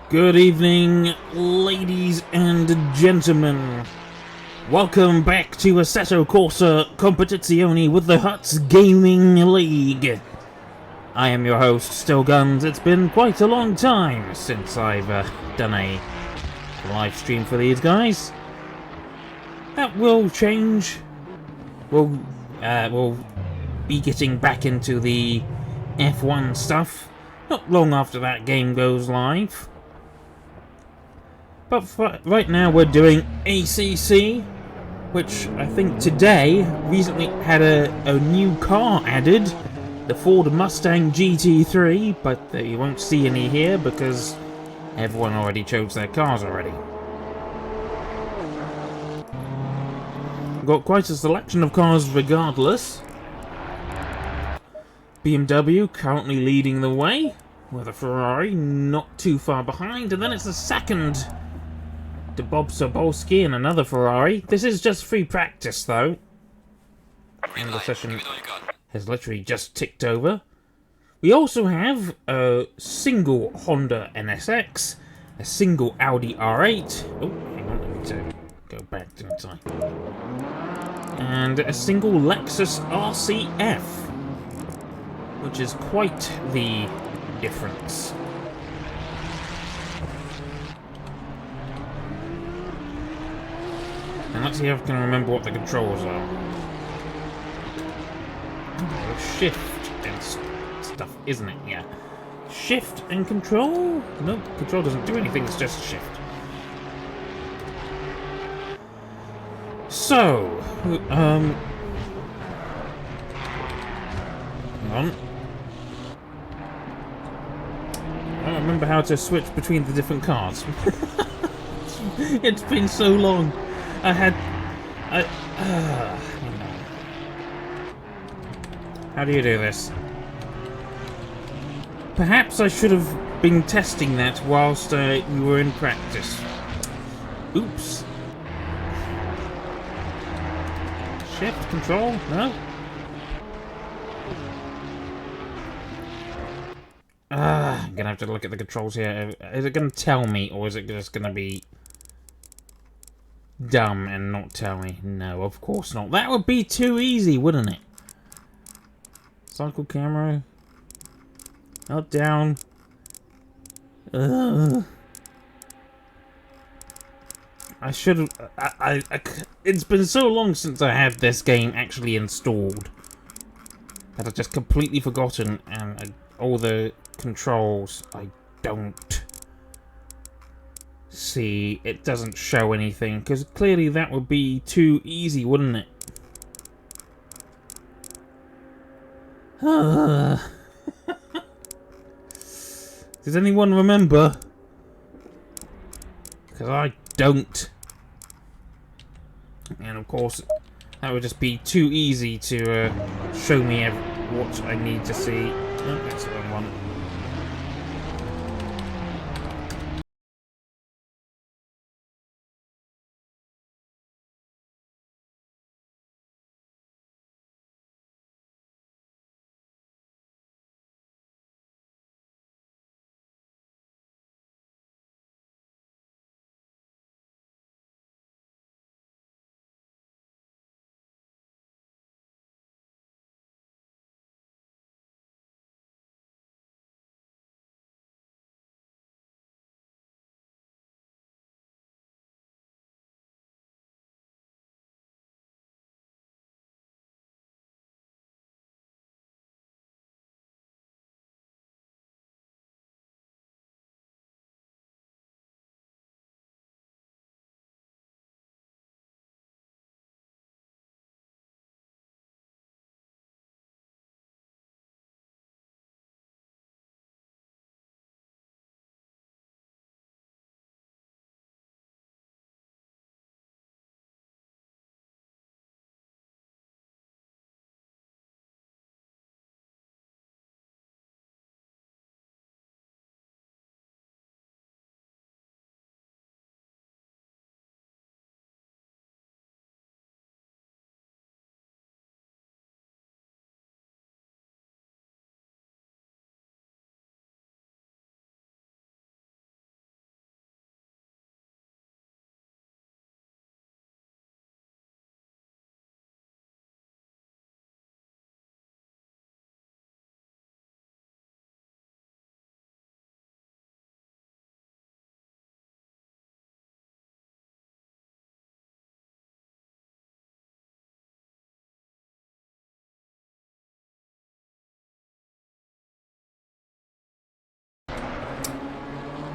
Good evening, ladies and gentlemen. Welcome back to Assetto Corsa Competizione with the Huts Gaming League. I am your host, Still Guns. It's been quite a long time since I've done a live stream for these guys. That will change. We'll be getting back into the F1 stuff not long after that game goes live. But right now we're doing ACC, which I think today recently had a new car added, the Ford Mustang GT3, but you won't see any here because everyone already chose their cars already. Got quite a selection of cars regardless. BMW currently leading the way, with a Ferrari not too far behind, and then it's the second to Bob Sobolski and another Ferrari. This is just free practice though, and the session has literally just ticked over. We also have a single Honda NSX, a single Audi R8, oh hang on, let me go back to inside, and a single Lexus RCF, which is quite the difference. And let's see if I can remember what the controls are. Shift and stuff, isn't it? Yeah. Shift and control? No, control doesn't do anything, it's just shift. So, hang on. I don't remember how to switch between the different cars. It's been so long. How do you do this? Perhaps I should have been testing that whilst we were in practice. Oops. Shift, control, no? I'm gonna have to look at the controls here. Is it gonna tell me, or is it just gonna be dumb and not tell me? No, of course not. That would be too easy, wouldn't it? Cycle camera. Up, down. I should have... it's been so long since I had this game actually installed that I've just completely forgotten, and all the controls I don't see. It doesn't show anything, because clearly that would be too easy, wouldn't it? Does anyone remember? Because I don't. And of course, that would just be too easy to show me what I need to see. Oh, that's the wrong one.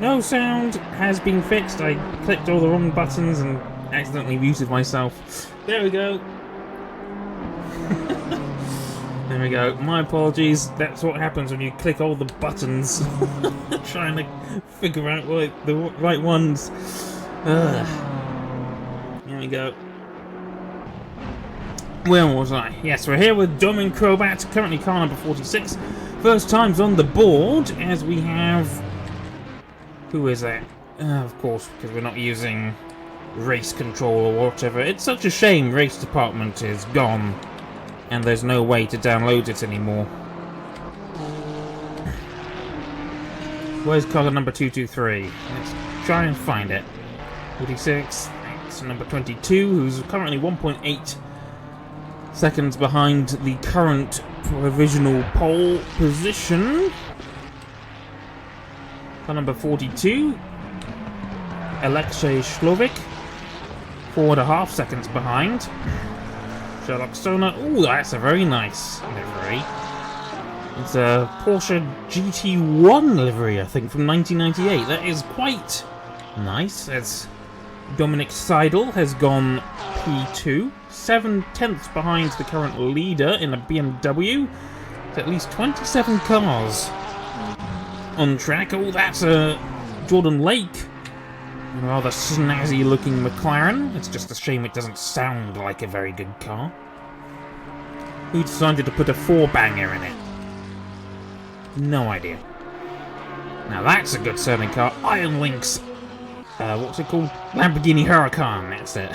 No sound has been fixed. I clicked all the wrong buttons and accidentally muted myself. There we go. There we go. My apologies. That's what happens when you click all the buttons. Trying to figure out the right ones. Ugh. There we go. Where was I? Yes, we're here with Domin Crobat, currently car number 46. First times on the board, as we have... Who is that? Of course, because we're not using race control or whatever. It's such a shame race department is gone, and there's no way to download it anymore. Where's car number 223? Let's try and find it. 46, that's number 22, who's currently 1.8 seconds behind the current provisional pole position. Car number 42, Alexei Shlovik, 4.5 seconds behind. Sherlock Stoner, ooh, that's a very nice livery. It's a Porsche GT1 livery, I think, from 1998. That is quite nice. As Dominic Seidel has gone P2, 7/10 behind the current leader in a BMW. It's at least 27 cars on track. Oh, that's a Jordan Lake. A rather snazzy looking McLaren. It's just a shame it doesn't sound like a very good car. Who decided to put a 4-banger in it? No idea. Now that's a good sounding car. Iron Lynx. What's it called? Lamborghini Huracan, that's it.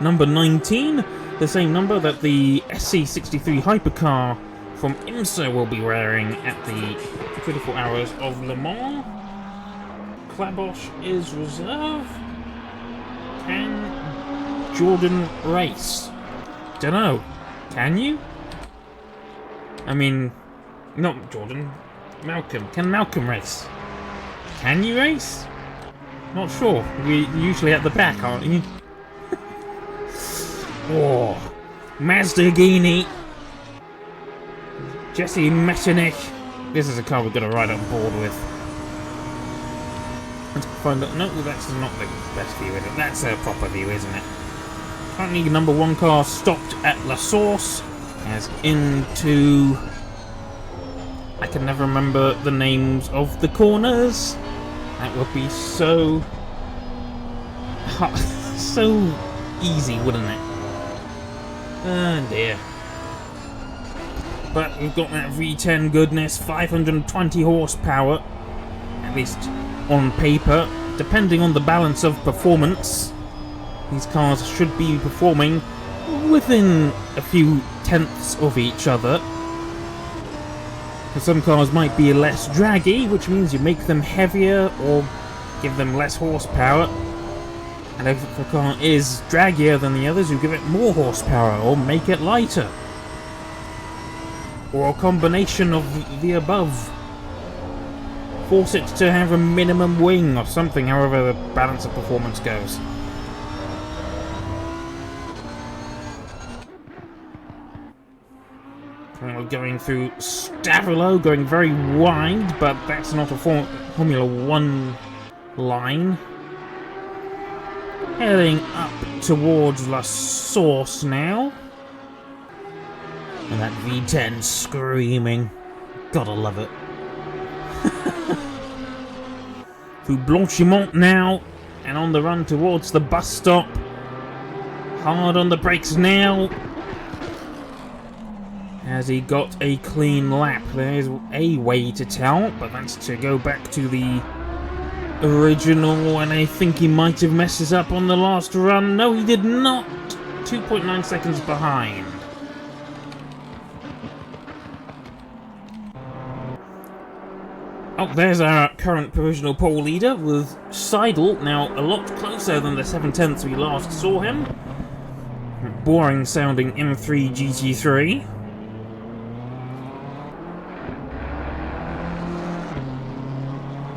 Number 19, the same number that the SC63 hypercar from IMSA will be wearing at the 24 Hours of Le Mans. Klabosh is reserve. Can Jordan race? Dunno. Can you? I mean, not Jordan. Malcolm. Can Malcolm race? Can you race? Not sure. You're usually at the back, aren't you? Oh, Mazdagini. Jesse Mechanik. This is a car we've got to ride on board with. Let's find out. No, that's not the best view, is it? That's a proper view, isn't it? Currently, number 1 car stopped at La Source, as into... I can never remember the names of the corners. That would be so... so easy, wouldn't it? Oh dear. But we've got that V10 goodness, 520 horsepower, at least on paper. Depending on the balance of performance, these cars should be performing within a few tenths of each other. Some cars might be less draggy, which means you make them heavier or give them less horsepower. And if the car is draggier than the others, you give it more horsepower or make it lighter. Or a combination of the above. Force it to have a minimum wing or something, however the balance of performance goes. We're going through Stavelot, going very wide, but that's not a Formula 1 line. Heading up towards La Source now. And that V10 screaming. Gotta love it. Through Blanchimont now, and on the run towards the bus stop. Hard on the brakes now. Has he got a clean lap? There's a way to tell, but that's to go back to the original, and I think he might have messed us up on the last run. No, he did not. 2.9 seconds behind. Oh, there's our current provisional pole leader with Seidel now a lot closer than the 7/10 we last saw him. Boring sounding M3 GT3.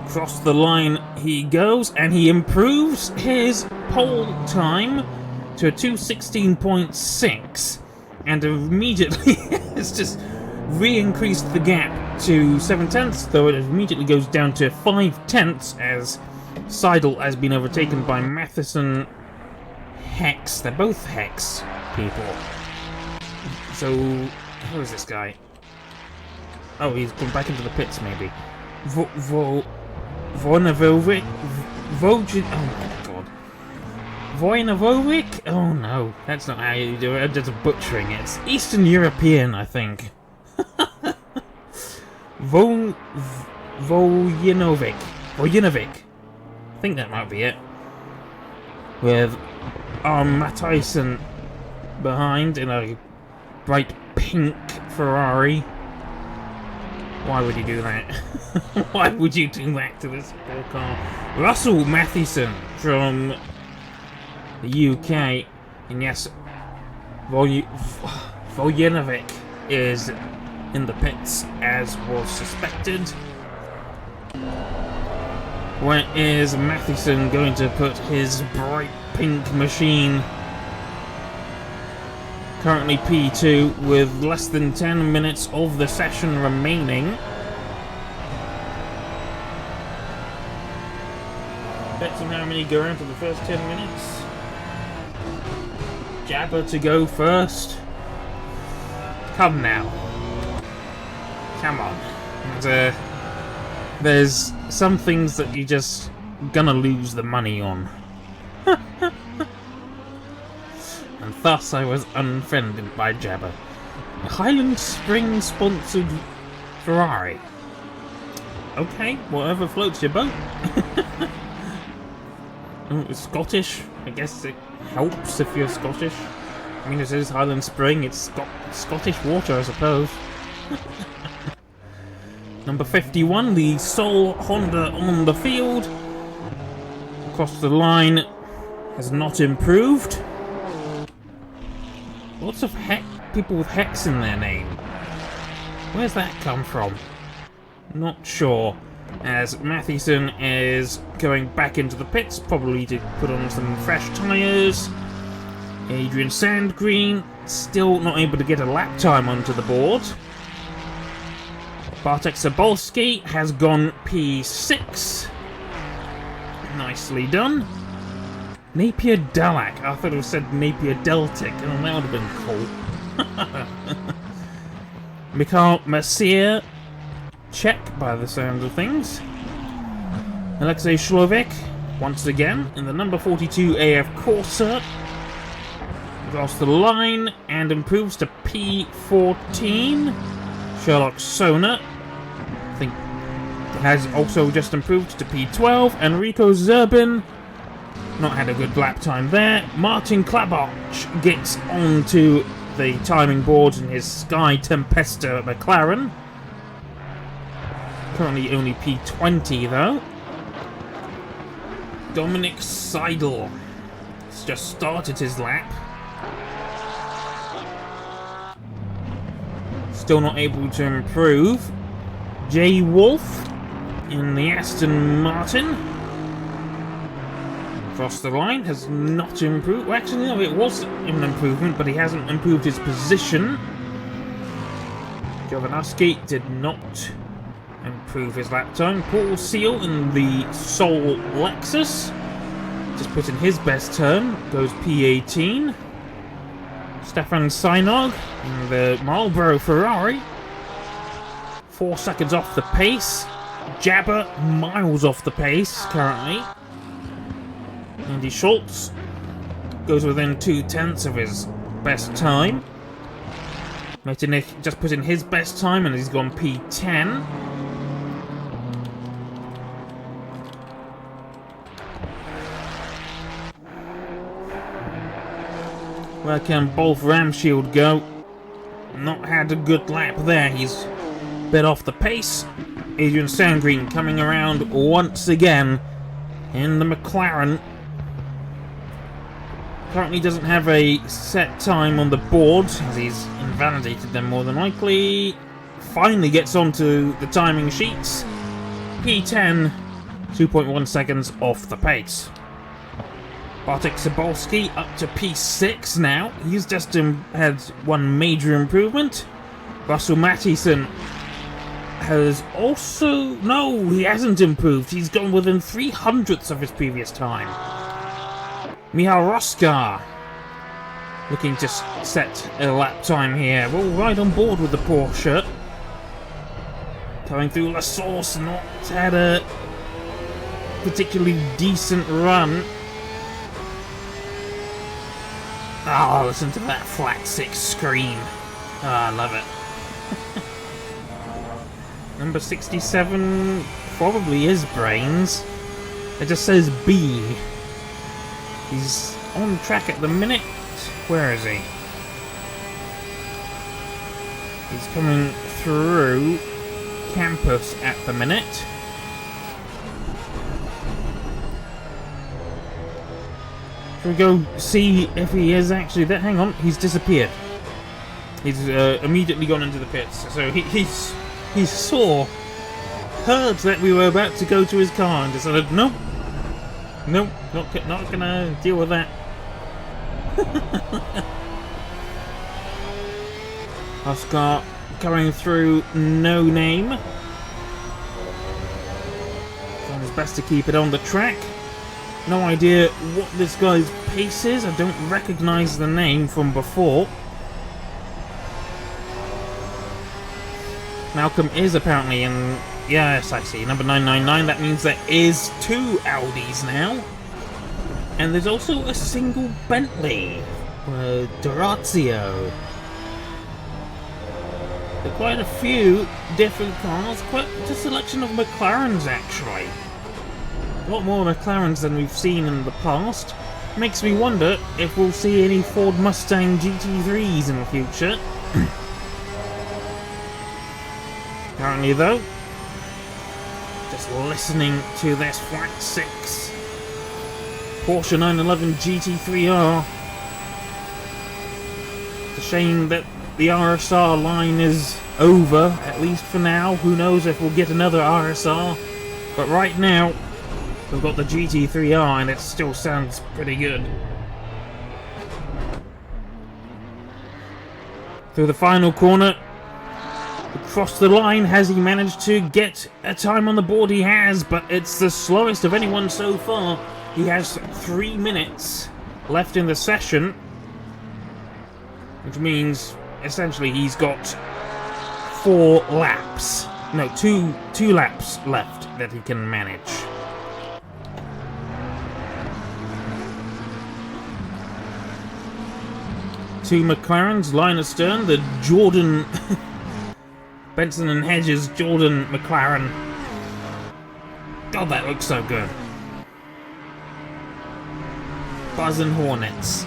Across the line he goes, and he improves his pole time to a 2:16.6, and immediately has just re-increased the gap to 7/10, though it immediately goes down to 5/10 as Seidel has been overtaken by Matheson Hex. They're both Hex people. So, who is this guy? Oh, he's gone back into the pits, maybe. Voinovovic? Oh my god. Voinovovic? Oh no, that's not how you do it. I'm just butchering it. It's Eastern European, I think. Vojinovic. I think that might be it. With Matthijssen behind in a bright pink Ferrari. Why would you do that? Why would you do that to this poor car? Russell Matthijssen from the UK. And yes, Vojinovic is in the pits as was suspected. Where is Matthijssen going to put his bright pink machine? Currently P2 with less than 10 minutes of the session remaining. Bets on how many go around for the first 10 minutes. Jabber to go first. Come now. Come on. And, there's some things that you're just gonna lose the money on. And thus I was unfriended by Jabber. Highland Spring sponsored Ferrari. Okay, whatever floats your boat. It's Scottish. I guess it helps if you're Scottish. I mean, it is Highland Spring. It's Scottish water, I suppose. Number 51, the sole Honda on the field. Across the line has not improved. Lots of people with Hex in their name. Where's that come from? Not sure. As Matthijssen is going back into the pits, probably to put on some fresh tyres. Adrian Sandgreen still not able to get a lap time onto the board. Bartek Sobolski has gone P6. Nicely done. Napier Dalak. I thought it was said Napier Deltic. Oh, that would have been cool. Mikhail Messier. Check by the sound of things. Alexei Shlovik, once again, in the number 42 AF Corsa. Across the line and improves to P14. Sherlock Sona, I think, has also just improved to P12. Enrico Zerbin, not had a good lap time there. Martin Klaboch gets onto the timing board in his Sky Tempesta McLaren. Currently only P20 though. Dominic Seidel has just started his lap. Still not able to improve. Jay Wolf in the Aston Martin. Across the line has not improved. Well, actually, no, it was an improvement, but he hasn't improved his position. Jovanovski did not improve his lap time. Paul Seal in the Soul Lexus just put in his best turn, goes P18. Stefan Synog in the Marlboro Ferrari, 4 seconds off the pace. Jabber miles off the pace currently. Andy Schultz goes within 2/10 of his best time. Metternich just put in his best time and he's gone P10. Where can Bolf Ramshield go? Not had a good lap there. He's a bit off the pace. Adrian Sandgreen coming around once again in the McLaren. Currently doesn't have a set time on the board as he's invalidated them more than likely. Finally gets onto the timing sheets. P10, 2.1 seconds off the pace. Bartek Sobolski up to P6 now. He's just had one major improvement. Russell Matthijssen has also... No, he hasn't improved. He's gone within 3/100ths of his previous time. Michal Roskar looking to set a lap time here. We're right on board with the Porsche. Coming through La Source, not had a particularly decent run. Oh, listen to that flat six scream. Oh, I love it. Number 67 probably is Brains. It just says B. He's on track at the minute. Where is he? He's coming through campus at the minute. Should we go see if he is actually there? Hang on, he's disappeared. He's immediately gone into the pits. So he heard that we were about to go to his car and decided, nope, not gonna deal with that. Oscar going through No Name. Trying his best to keep it on the track. No idea what this guy's pace is. I don't recognise the name from before. Malcolm is apparently in... Yes, I see. Number 999. That means there is 2 Audis now. And there's also a single Bentley. Dorazio. There are quite a few different cars. Quite a selection of McLarens, actually. A lot more McLarens than we've seen in the past. Makes me wonder if we'll see any Ford Mustang GT3s in the future. Currently, though, just listening to this flat 6 Porsche 911 GT3R. It's a shame that the RSR line is over, at least for now. Who knows if we'll get another RSR. But right now, we've got the GT3R and it still sounds pretty good. Through the final corner. Across the line, has he managed to get a time on the board? He has, but it's the slowest of anyone so far. He has 3 minutes left in the session, which means essentially he's got 4 laps. No, two laps left that he can manage. Two McLarens, line astern, the Jordan... Benson and Hedges Jordan McLaren. God, that looks so good. Buzzing Hornets.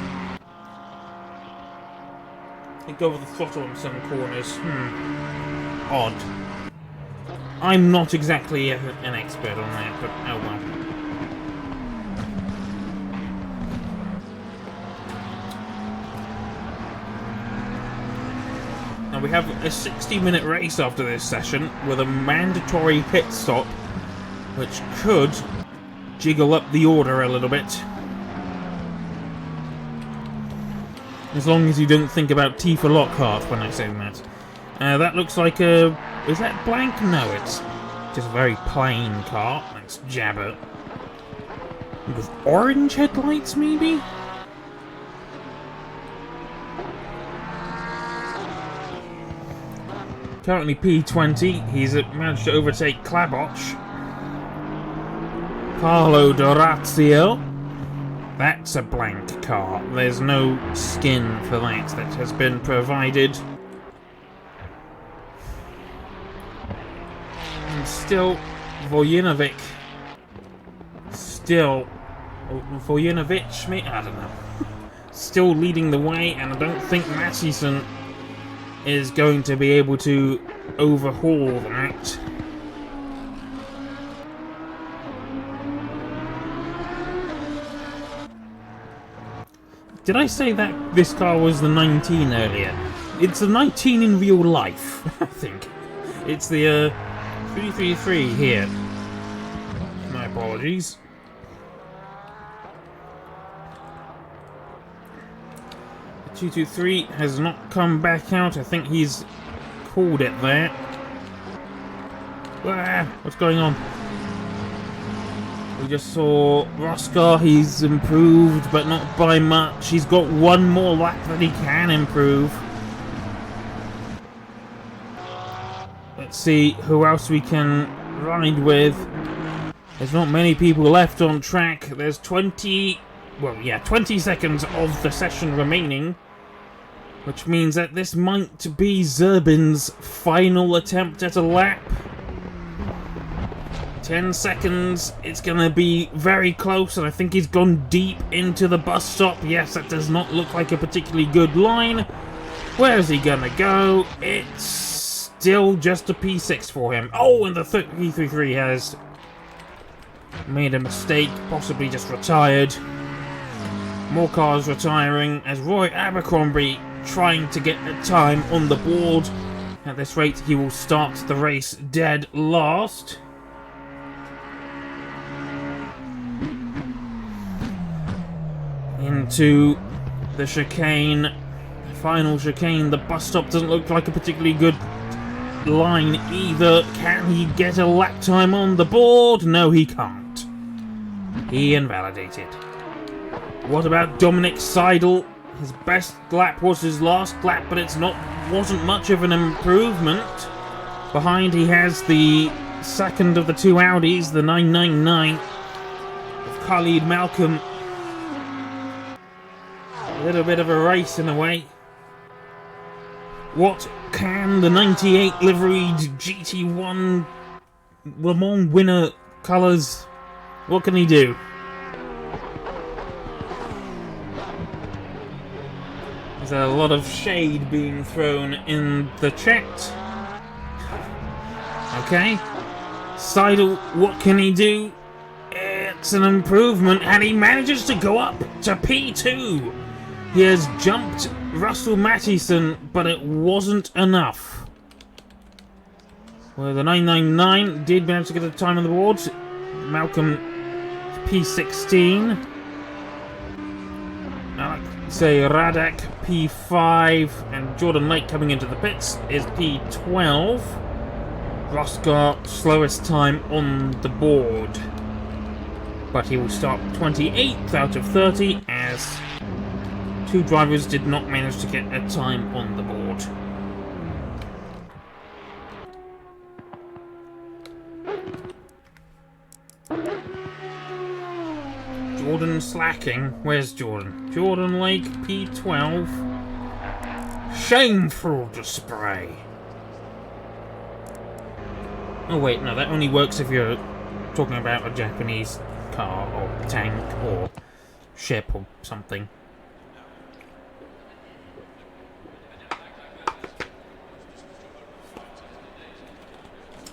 They go over the throttle in some corners. Odd. I'm not exactly an expert on that, but oh well. Now we have a 60-minute race after this session with a mandatory pit stop, which could jiggle up the order a little bit. As long as you don't think about T for Lockhart when I say that. That looks like a... Is that blank? No, it's just a very plain car. That's Jabber. With orange headlights, maybe? Currently P20, he's managed to overtake Klaboch. Carlo Dorazio. That's a blank car. There's no skin for that has been provided. And still, Vojinovic. Vojinovic, I don't know. Still leading the way, and I don't think Mattison is going to be able to overhaul that. Did I say that this car was the 19 earlier? It's the 19 in real life, I think. It's the 333 here. My apologies. The 223 has not come back out. I think he's called it there. What's going on? We just saw Roscar. He's improved, but not by much. He's got one more lap that he can improve. Let's see who else we can ride with. There's not many people left on track. There's 20 seconds of the session remaining, which means that this might be Zerbin's final attempt at a lap. 10 seconds, it's gonna be very close, and I think he's gone deep into the bus stop. Yes, that does not look like a particularly good line. Where is he gonna go? It's still just a P6 for him. Oh, and the 333 has made a mistake, possibly just retired. More cars retiring as Roy Abercrombie trying to get a time on the board. At this rate, he will start the race dead last. Into the chicane, the final chicane. The bus stop doesn't look like a particularly good line either. Can he get a lap time on the board? No, he can't. He invalidated. What about Dominic Seidel? His best lap was his last lap, but wasn't much of an improvement. Behind he has the second of the two Audis, the 999 of Khalid Malcolm. A little bit of a race in a way. What can the 98 liveried GT1 Le Mans winner colours, what can he do? There's a lot of shade being thrown in the chat. Okay. Seidel, what can he do? It's an improvement, and he manages to go up to P2. He has jumped Russell Mattison, but it wasn't enough. Well, the 999 did manage to get a time on the board. Malcolm P16. Say Radak P5, and Jordan Lake coming into the pits is P12. Roscar, slowest time on the board. But he will start 28th out of 30 as two drivers did not manage to get a time on the board. Jordan slacking. Where's Jordan? Jordan Lake, P12. Shameful display. Oh wait, no, that only works if you're talking about a Japanese car or tank or ship or something.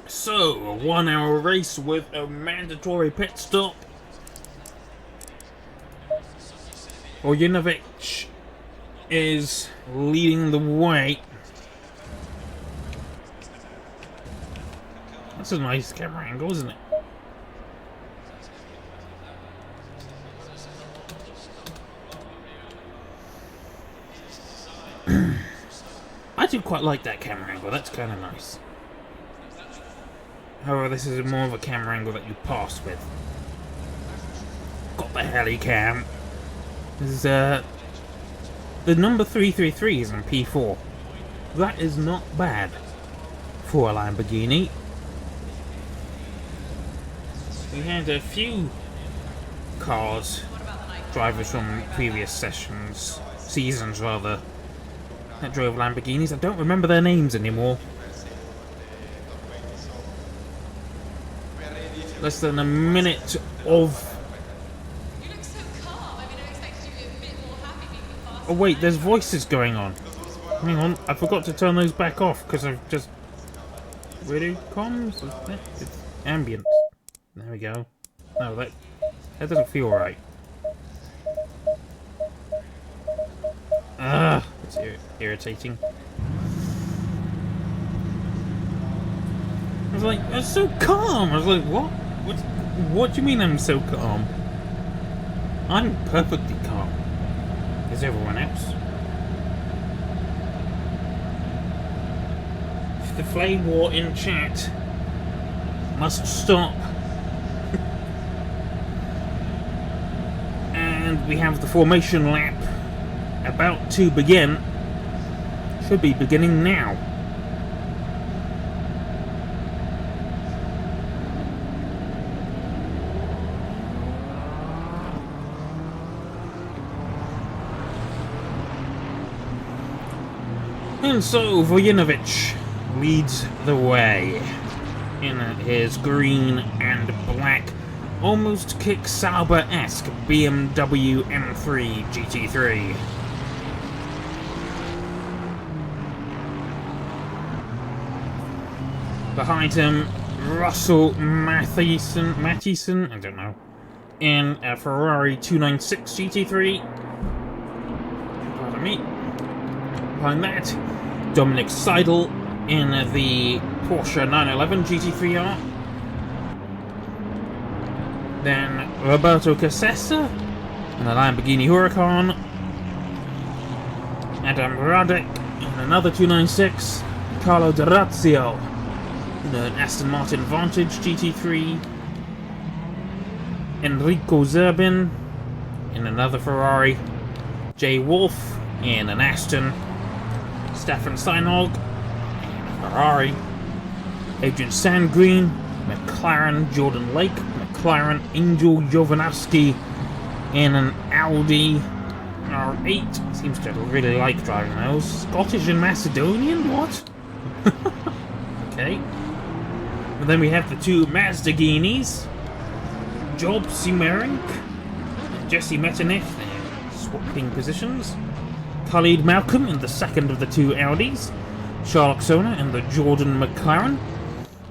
So, a 1 hour race with a mandatory pit stop. Ojinovic is leading the way. That's a nice camera angle, isn't it? I do quite like that camera angle, that's kind of nice. However, this is more of a camera angle that you pass with. Got the heli-cam. This is, the number 333 is on P4. That is not bad for a Lamborghini. We had a few drivers from previous seasons rather, that drove Lamborghinis. I don't remember their names anymore. Less than a minute of... You look so calm. I mean, I expected you to be a bit more happy being fast. Oh wait, there's voices going on. Hang on, I forgot to turn those back off because I've just... Radio comms? It's ambient. There we go. No, that doesn't feel right. It's irritating. I was like, I'm so calm. I was like, what? What do you mean I'm so calm? I'm perfectly calm. Is everyone else? The Flame War in chat must stop. And we have the formation lap about to begin. Should be beginning now. And so Vojinovic leads the way in his green and black, almost Kick Sauber-esque BMW M3 GT3. Behind him, Russell Mathieson, I don't know, in a Ferrari 296 GT3. Pardon me. Behind that, Dominic Seidel in the Porsche 911 GT3R. Then Roberto Cassessa in the Lamborghini Huracan. Adam Radek in another 296. Carlo D'Orazio in an Aston Martin Vantage GT3. Enrico Zerbin in another Ferrari. Jay Wolf in an Aston. Stefan Steinhog in a Ferrari. Adrian Sandgreen, McLaren. Jordan Lake, McLaren. Angel Jovanovski in an Audi R8. Seems to really like driving those. Scottish and Macedonian? What? Okay. And then we have the two Mazdaginis. Job Simerink and Jesse Metternich. They're swapping positions. Khalid Malcolm in the second of the two Audis. Charles Sona in the Jordan McLaren.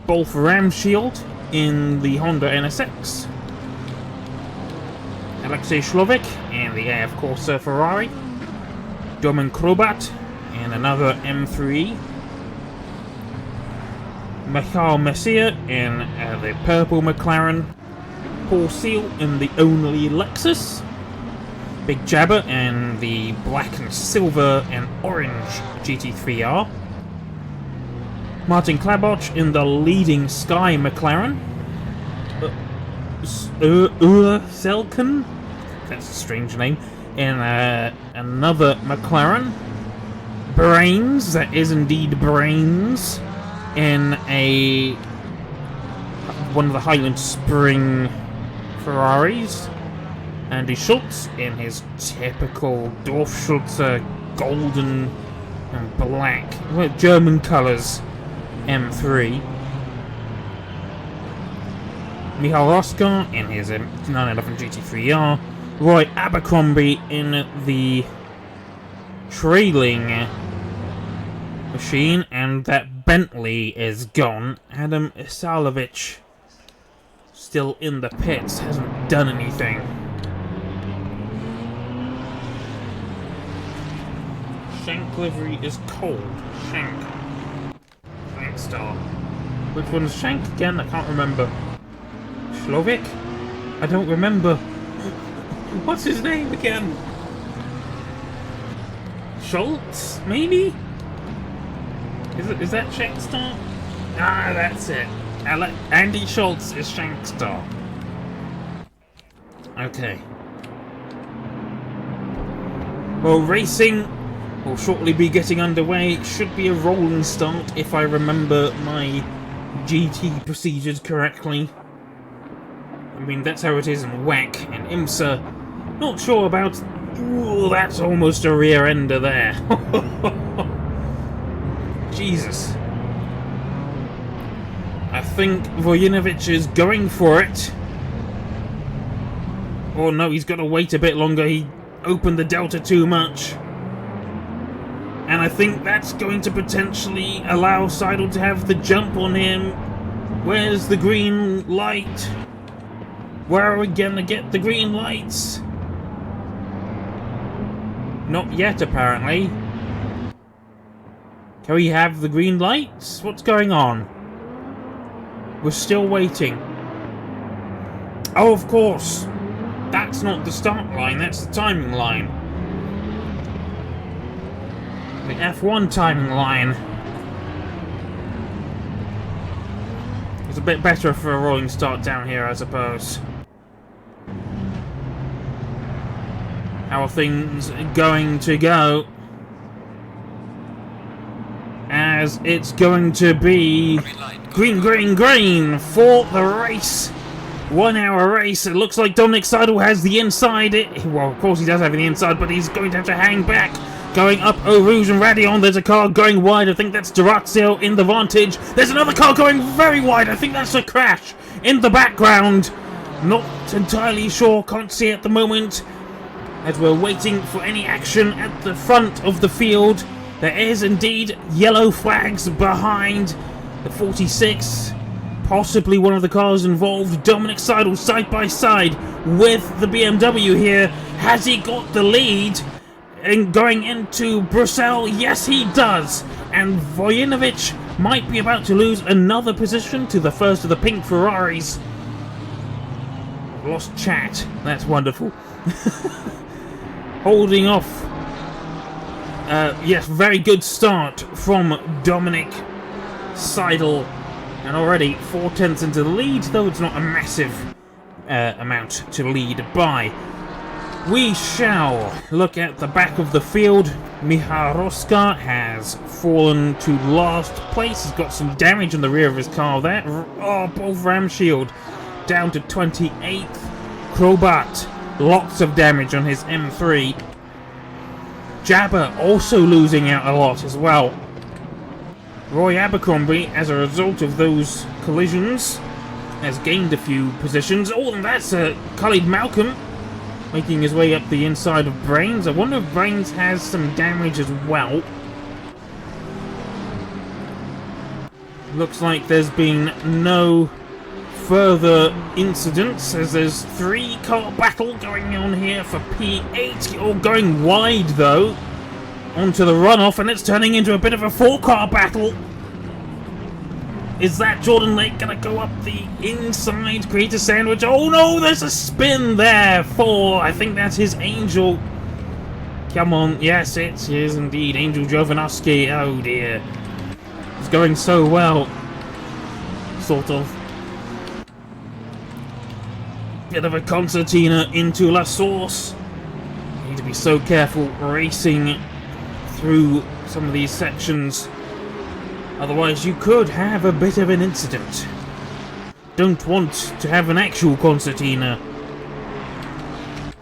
Bolf Ramschild in the Honda NSX. Alexei Shlovik in the AF Corsa Ferrari. Domen Krobat in another M3. Michael Messier in the purple McLaren. Paul Seal in the only Lexus. Big Jabber in the black and silver and orange GT3R. Martin Klaboch in the leading Sky McLaren. Selken, that's a strange name, in another McLaren. Brains, that is indeed Brains, in one of the Highland Spring Ferraris. Andy Schultz in his typical Dorfschulze golden and black, well, German colours M3. Michal Roskar in his 911 GT3R. Roy Abercrombie in the trailing machine, and that Bentley is gone. Adam Isalovic still in the pits, hasn't done anything. Shank livery is cold. Shank. Thanks, Star. Which one's Shank again? I can't remember. Shlovik? I don't remember. What's his name again? Schultz, maybe? Is that Shankstar? Ah, that's it. Andy Schultz is Shankstar. Okay. Well, racing will shortly be getting underway. It should be a rolling start if I remember my GT procedures correctly. I mean, that's how it is in WEC and IMSA. Not sure about... Ooh, that's almost a rear ender there. Jesus. I think Vojinovic is going for it. Oh no, he's got to wait a bit longer. He opened the delta too much. And I think that's going to potentially allow Seidel to have the jump on him. Where's the green light? Where are we gonna get the green lights? Not yet, apparently. Can we have the green lights? What's going on? We're still waiting. Oh, of course. That's not the start line, that's the timing line. The F1 timing line. There's a bit better for a rolling start down here, I suppose. How are things going to go? As it's going to be green, green, green for the race. 1 hour race. It looks like Dominic Seidel has the inside. Well, of course he does have the inside, but he's going to have to hang back. Going up Eau Rouge and Radion. There's a car going wide. I think that's Durazio in the vantage. There's another car going very wide. I think that's a crash in the background. Not entirely sure. Can't see at the moment. As we're waiting for any action at the front of the field. There is indeed yellow flags behind the 46. Possibly one of the cars involved. Dominic Seidel side by side with the BMW here. Has he got the lead? And going into Brussels, yes he does. And Vojinovic might be about to lose another position to the first of the pink Ferraris. Lost chat. That's wonderful. Holding off. Yes, very good start from Dominic Seidel. And already 4/10 into the lead, though it's not a massive amount to lead by. We shall look at the back of the field. Micharoska has fallen to last place. He's got some damage on the rear of his car there. Oh, both ram shield down to 28th. Crobat, lots of damage on his M3. Jabber also losing out a lot as well. Roy Abercrombie, as a result of those collisions, has gained a few positions. Oh, and that's Khalid Malcolm making his way up the inside of Brains. I wonder if Brains has some damage as well. Looks like there's been no further incidents, as there's 3-car battle going on here for P8. All going wide, though, onto the runoff, and it's turning into a bit of a 4-car battle. Is that Jordan Lake gonna go up the inside, create a sandwich? Oh no, there's a spin there for, I think that's his Angel. Come on, yes, it is indeed Angel Jovanovski. Oh dear. It's going so well. Sort of. Bit of a concertina into La Source. Need to be so careful racing through some of these sections. Otherwise you could have a bit of an incident. Don't want to have an actual concertina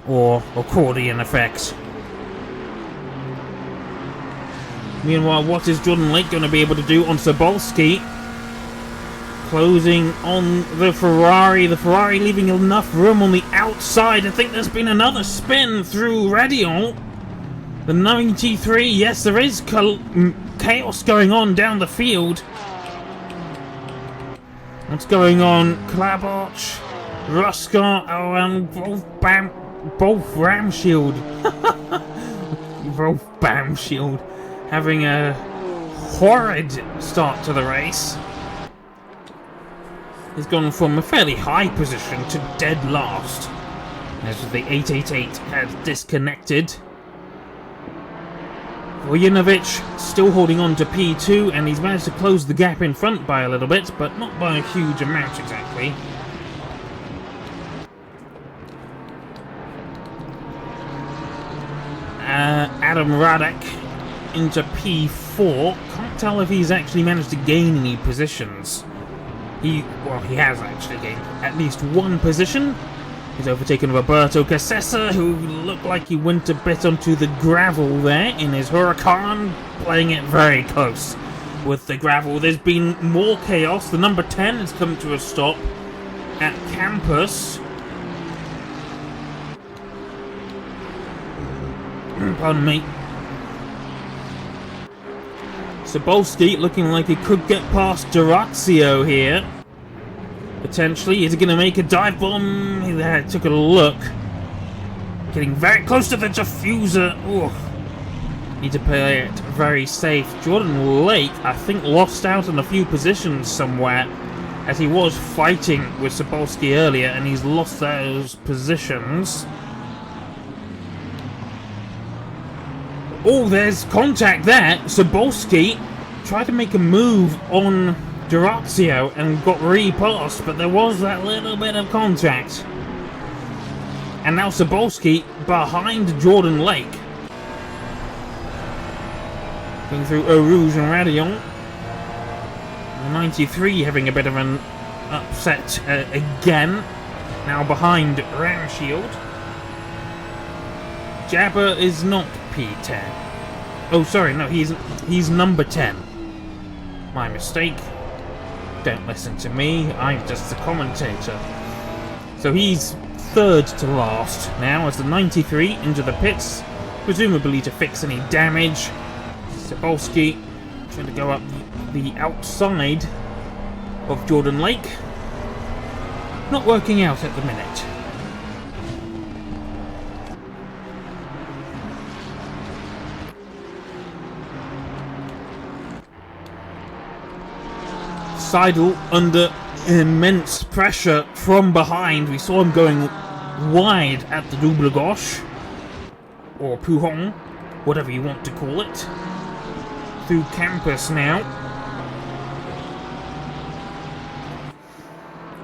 or accordion effect. Meanwhile, what is Jordan Lake going to be able to do on Sobolski? Closing on the Ferrari. The Ferrari leaving enough room on the outside. I think there's been another spin through Radion. The 93, yes, there is chaos going on down the field. What's going on? Klaboch, Ruska, oh, and both Ram Shield. Both Bam Shield having a horrid start to the race. He's gone from a fairly high position to dead last, as the 888 has disconnected. Vojinovic still holding on to P2, and he's managed to close the gap in front by a little bit, but not by a huge amount exactly. Adam Radek into P4. Can't tell if he's actually managed to gain any positions. He has actually gained at least one position. He's overtaken Roberto Cassessa, who looked like he went a bit onto the gravel there in his Huracan, playing it very close with the gravel. There's been more chaos. The number 10 has come to a stop at Campus. Pardon me. Sobolski looking like he could get past Durazio here. Potentially. Is he going to make a dive bomb? He took a look. Getting very close to the diffuser. Ooh. Need to play it very safe. Jordan Lake, I think, lost out on a few positions somewhere, as he was fighting with Sobolski earlier, and he's lost those positions. Oh, there's contact there. Sobolski tried to make a move on Durazio and got repassed, but there was that little bit of contact. And now Sobolski behind Jordan Lake. Going through Eau Rouge and Radion. The 93 having a bit of an upset again. Now behind Ramshield. Jabber is not P10. Oh, sorry, no, he's number 10. My mistake. Don't listen to me, I'm just the commentator. So he's third to last now as the 93 into the pits, presumably to fix any damage. Sobolski trying to go up the outside of Jordan Lake. Not working out at the minute. Seidel under immense pressure from behind. We saw him going wide at the double gauche, or Pouhon, whatever you want to call it. Through campus now.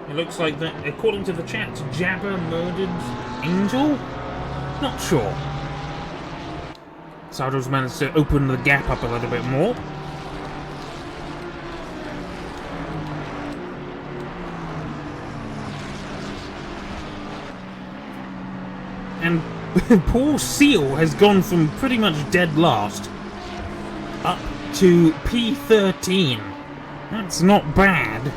It looks like that, according to the chat, Jabber murdered Angel? Not sure. Seidel's managed to open the gap up a little bit more. And Paul Seal has gone from pretty much dead last up to P13. That's not bad.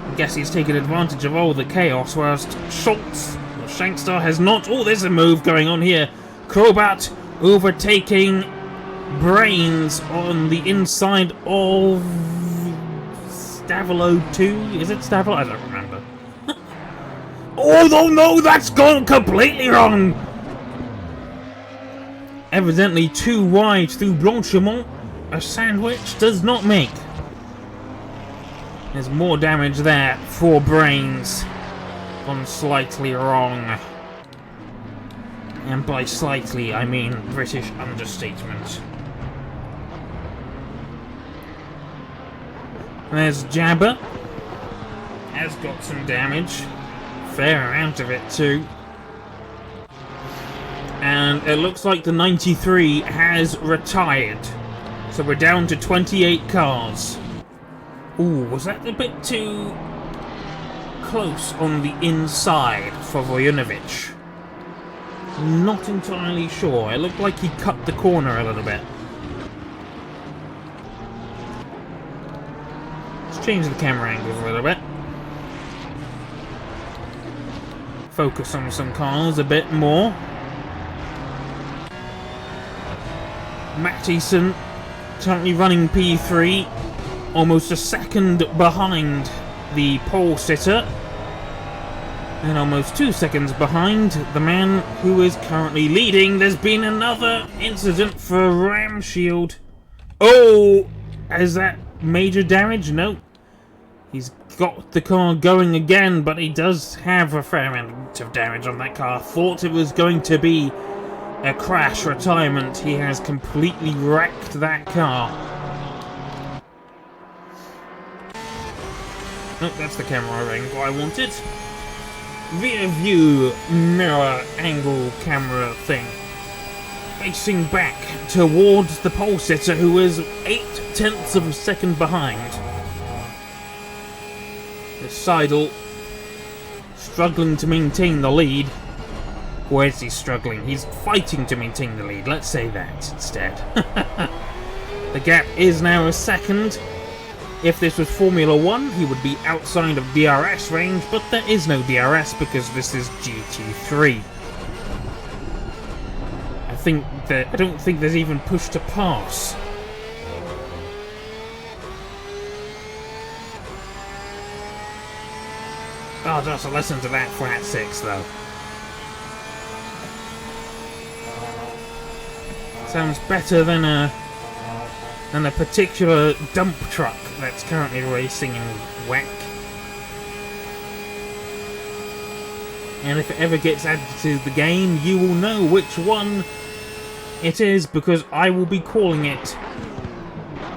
I guess he's taken advantage of all the chaos, whilst Schultz, or Shankstar, has not. Oh, there's a move going on here. Crobat overtaking Brains on the inside of Stavilo 2. Is it Stavilo? I don't remember. Oh no, that's gone completely wrong! Evidently too wide through Blanchimont. A sandwich does not make. There's more damage there for Brains. Gone slightly wrong. And by slightly, I mean British understatement. There's Jabber. Has got some damage. Fair amount of it too. And it looks like the 93 has retired. So we're down to 28 cars. Ooh, was that a bit too close on the inside for Vojinovic? Not entirely sure. It looked like he cut the corner a little bit. Let's change the camera angles a little bit. Focus on some cars a bit more. Mattison currently running P3, almost a second behind the pole sitter, and almost 2 seconds behind the man who is currently leading. There's been another incident for Ramshield. Oh, is that major damage? No. He's got the car going again, but he does have a fair amount of damage on that car. Thought it was going to be a crash retirement. He has completely wrecked that car. Nope, that's the camera angle I wanted. Rear view mirror angle camera thing. Facing back towards the pole sitter, who is 0.8 of a second behind. Seidel struggling to maintain the lead. Or is he struggling? He's fighting to maintain the lead. Let's say that instead. The gap is now a second. If this was Formula 1, he would be outside of DRS range, but there is no DRS because this is GT3. I don't think there's even push to pass. Oh, just listen to that flat 6 though. Sounds better than a particular dump truck that's currently racing in WEC. And if it ever gets added to the game, you will know which one it is, because I will be calling it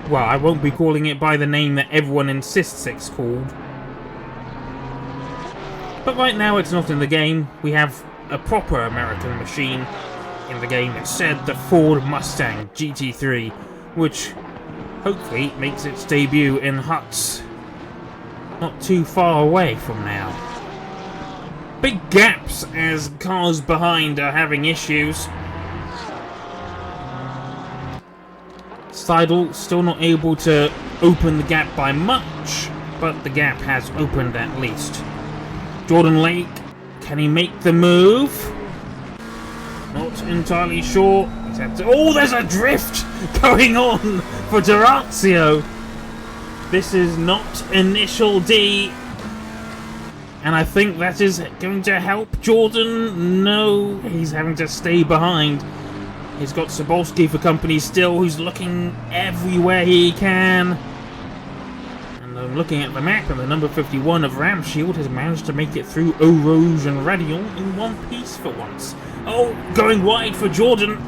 Well, I won't be calling it by the name that everyone insists it's called. But right now it's not in the game. We have a proper American machine in the game. It's said the Ford Mustang GT3, which hopefully makes its debut in huts not too far away from now. Big gaps as cars behind are having issues. Seidel still not able to open the gap by much, but the gap has opened at least. Jordan Lake, can he make the move? Not entirely sure. He's had to, oh, there's a drift going on for Durazio. This is not initial D. And I think that is going to help Jordan. No, he's having to stay behind. He's got Sobolski for company still, who's looking everywhere he can. And I'm looking at the map, and the number 51 of Ramshield has managed to make it through Eau Rouge and Radion in one piece for once. Oh, going wide for Jordan.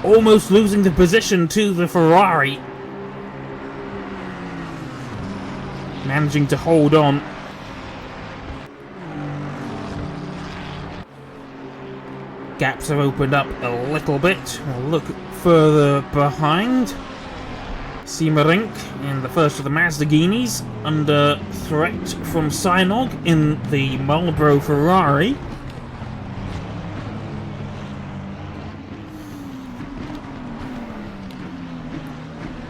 Almost losing the position to the Ferrari. Managing to hold on. Gaps have opened up a little bit. We'll look further behind. Siemerink in the first of the Mazdaginis under threat from Sinog in the Marlboro Ferrari.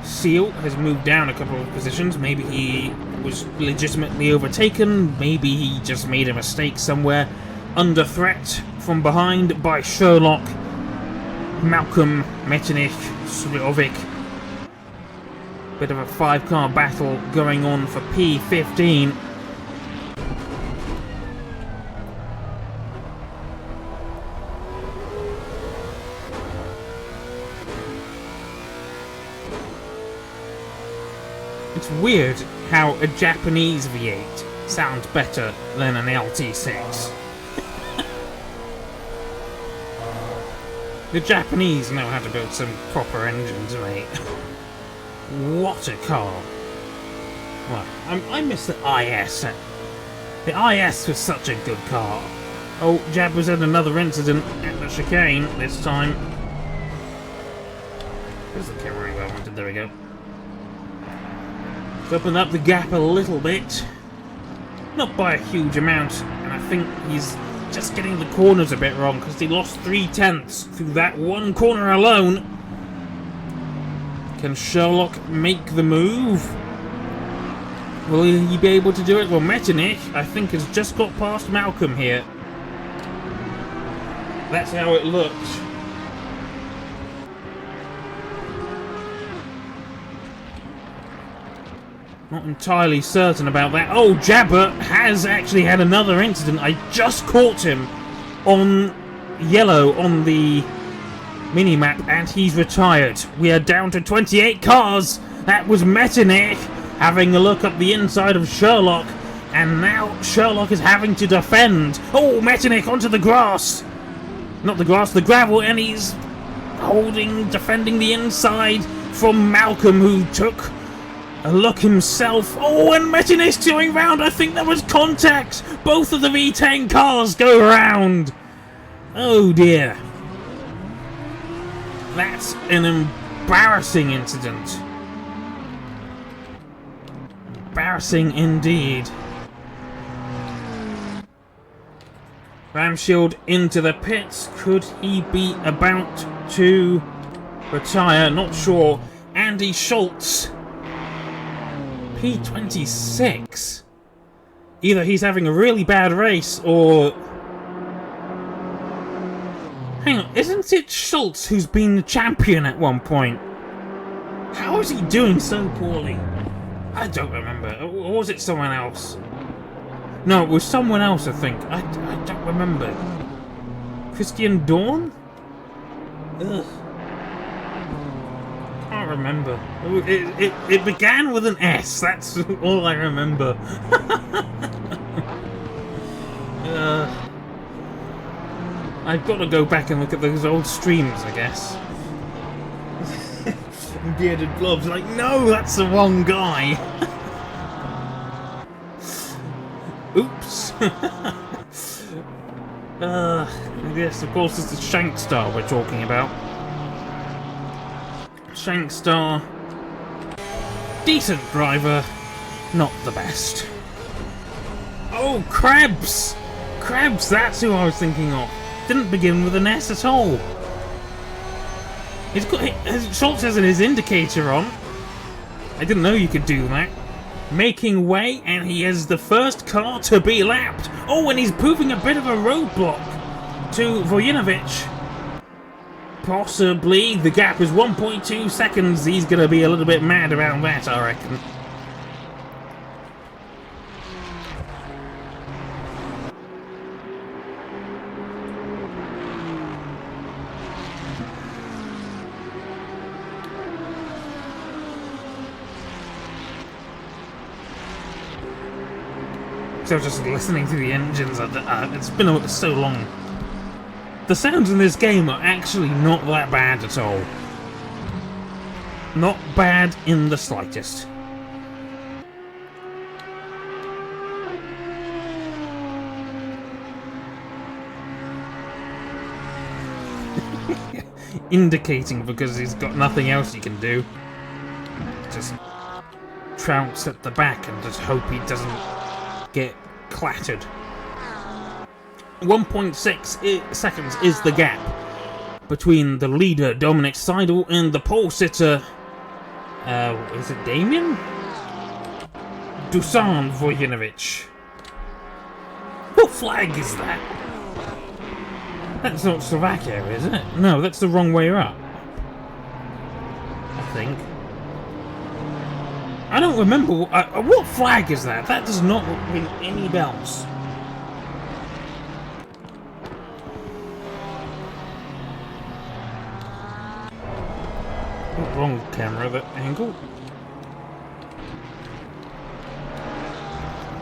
Seal has moved down a couple of positions. Maybe he was legitimately overtaken. Maybe he just made a mistake somewhere. Under threat from behind by Sherlock, Malcolm, Metternich, Slivovic. Bit of a 5-car battle going on for P15. It's weird how a Japanese V8 sounds better than an LT6. The Japanese know how to build some proper engines, mate. What a car. Well, I miss the IS. The IS was such a good car. Oh, Jab was in another incident at the chicane this time. Where's the camera where I wanted? There we go. Let's open up the gap a little bit. Not by a huge amount, and I think he's just getting the corners a bit wrong because he lost 3/10 through that one corner alone. Can Sherlock make the move? Will he be able to do it? Well, Metternich, I think, has just got past Malcolm here. That's how it looks. Not entirely certain about that. Oh, Jabber has actually had another incident. I just caught him on yellow on the minimap, and he's retired. We are down to 28 cars. That was Metternich having a look up the inside of Sherlock, and now Sherlock is having to defend. Oh, Metternich onto the grass. Not the grass, the gravel, and he's defending the inside from Malcolm, who took a look himself. Oh, and Metternich going round. I think there was contact. Both of the V10 cars go round. Oh dear. That's an embarrassing incident. Embarrassing indeed. Ramshield into the pits. Could he be about to retire? Not sure. Andy Schultz. P26. Either he's having a really bad race or... Hang on, isn't it Schultz who's been the champion at one point? How is he doing so poorly? I don't remember. Or was it someone else? No, it was someone else, I think. I don't remember. Christian Dawn? Ugh. Can't remember. It began with an S. That's all I remember. I've got to go back and look at those old streams, I guess. Bearded blobs, like, no, that's the wrong guy. Oops. Yes, of course, it's the Shankstar we're talking about. Shankstar, decent driver, not the best. Oh, Krebs! Krebs, that's who I was thinking of. Didn't begin with an S at all. He's got Schultz has his indicator on. I didn't know you could do that. Making way, and he is the first car to be lapped. Oh, and he's proving a bit of a roadblock to Vojinovic. Possibly the gap is 1.2 seconds. He's going to be a little bit mad about that, I reckon. So just listening to the engines, it's been so long. The sounds in this game are actually not that bad at all. Not bad in the slightest. Indicating because he's got nothing else he can do. Just trounce at the back and just hope he doesn't get clattered. 1.6 seconds is the gap between the leader Dominic Seidel and the pole sitter, is it Damien? Dusan Vojinovic. What flag is that? That's not Slovakia, is it? No, that's the wrong way up, I think. I don't remember. What flag is that? That does not ring any bells. Wrong camera, that angle.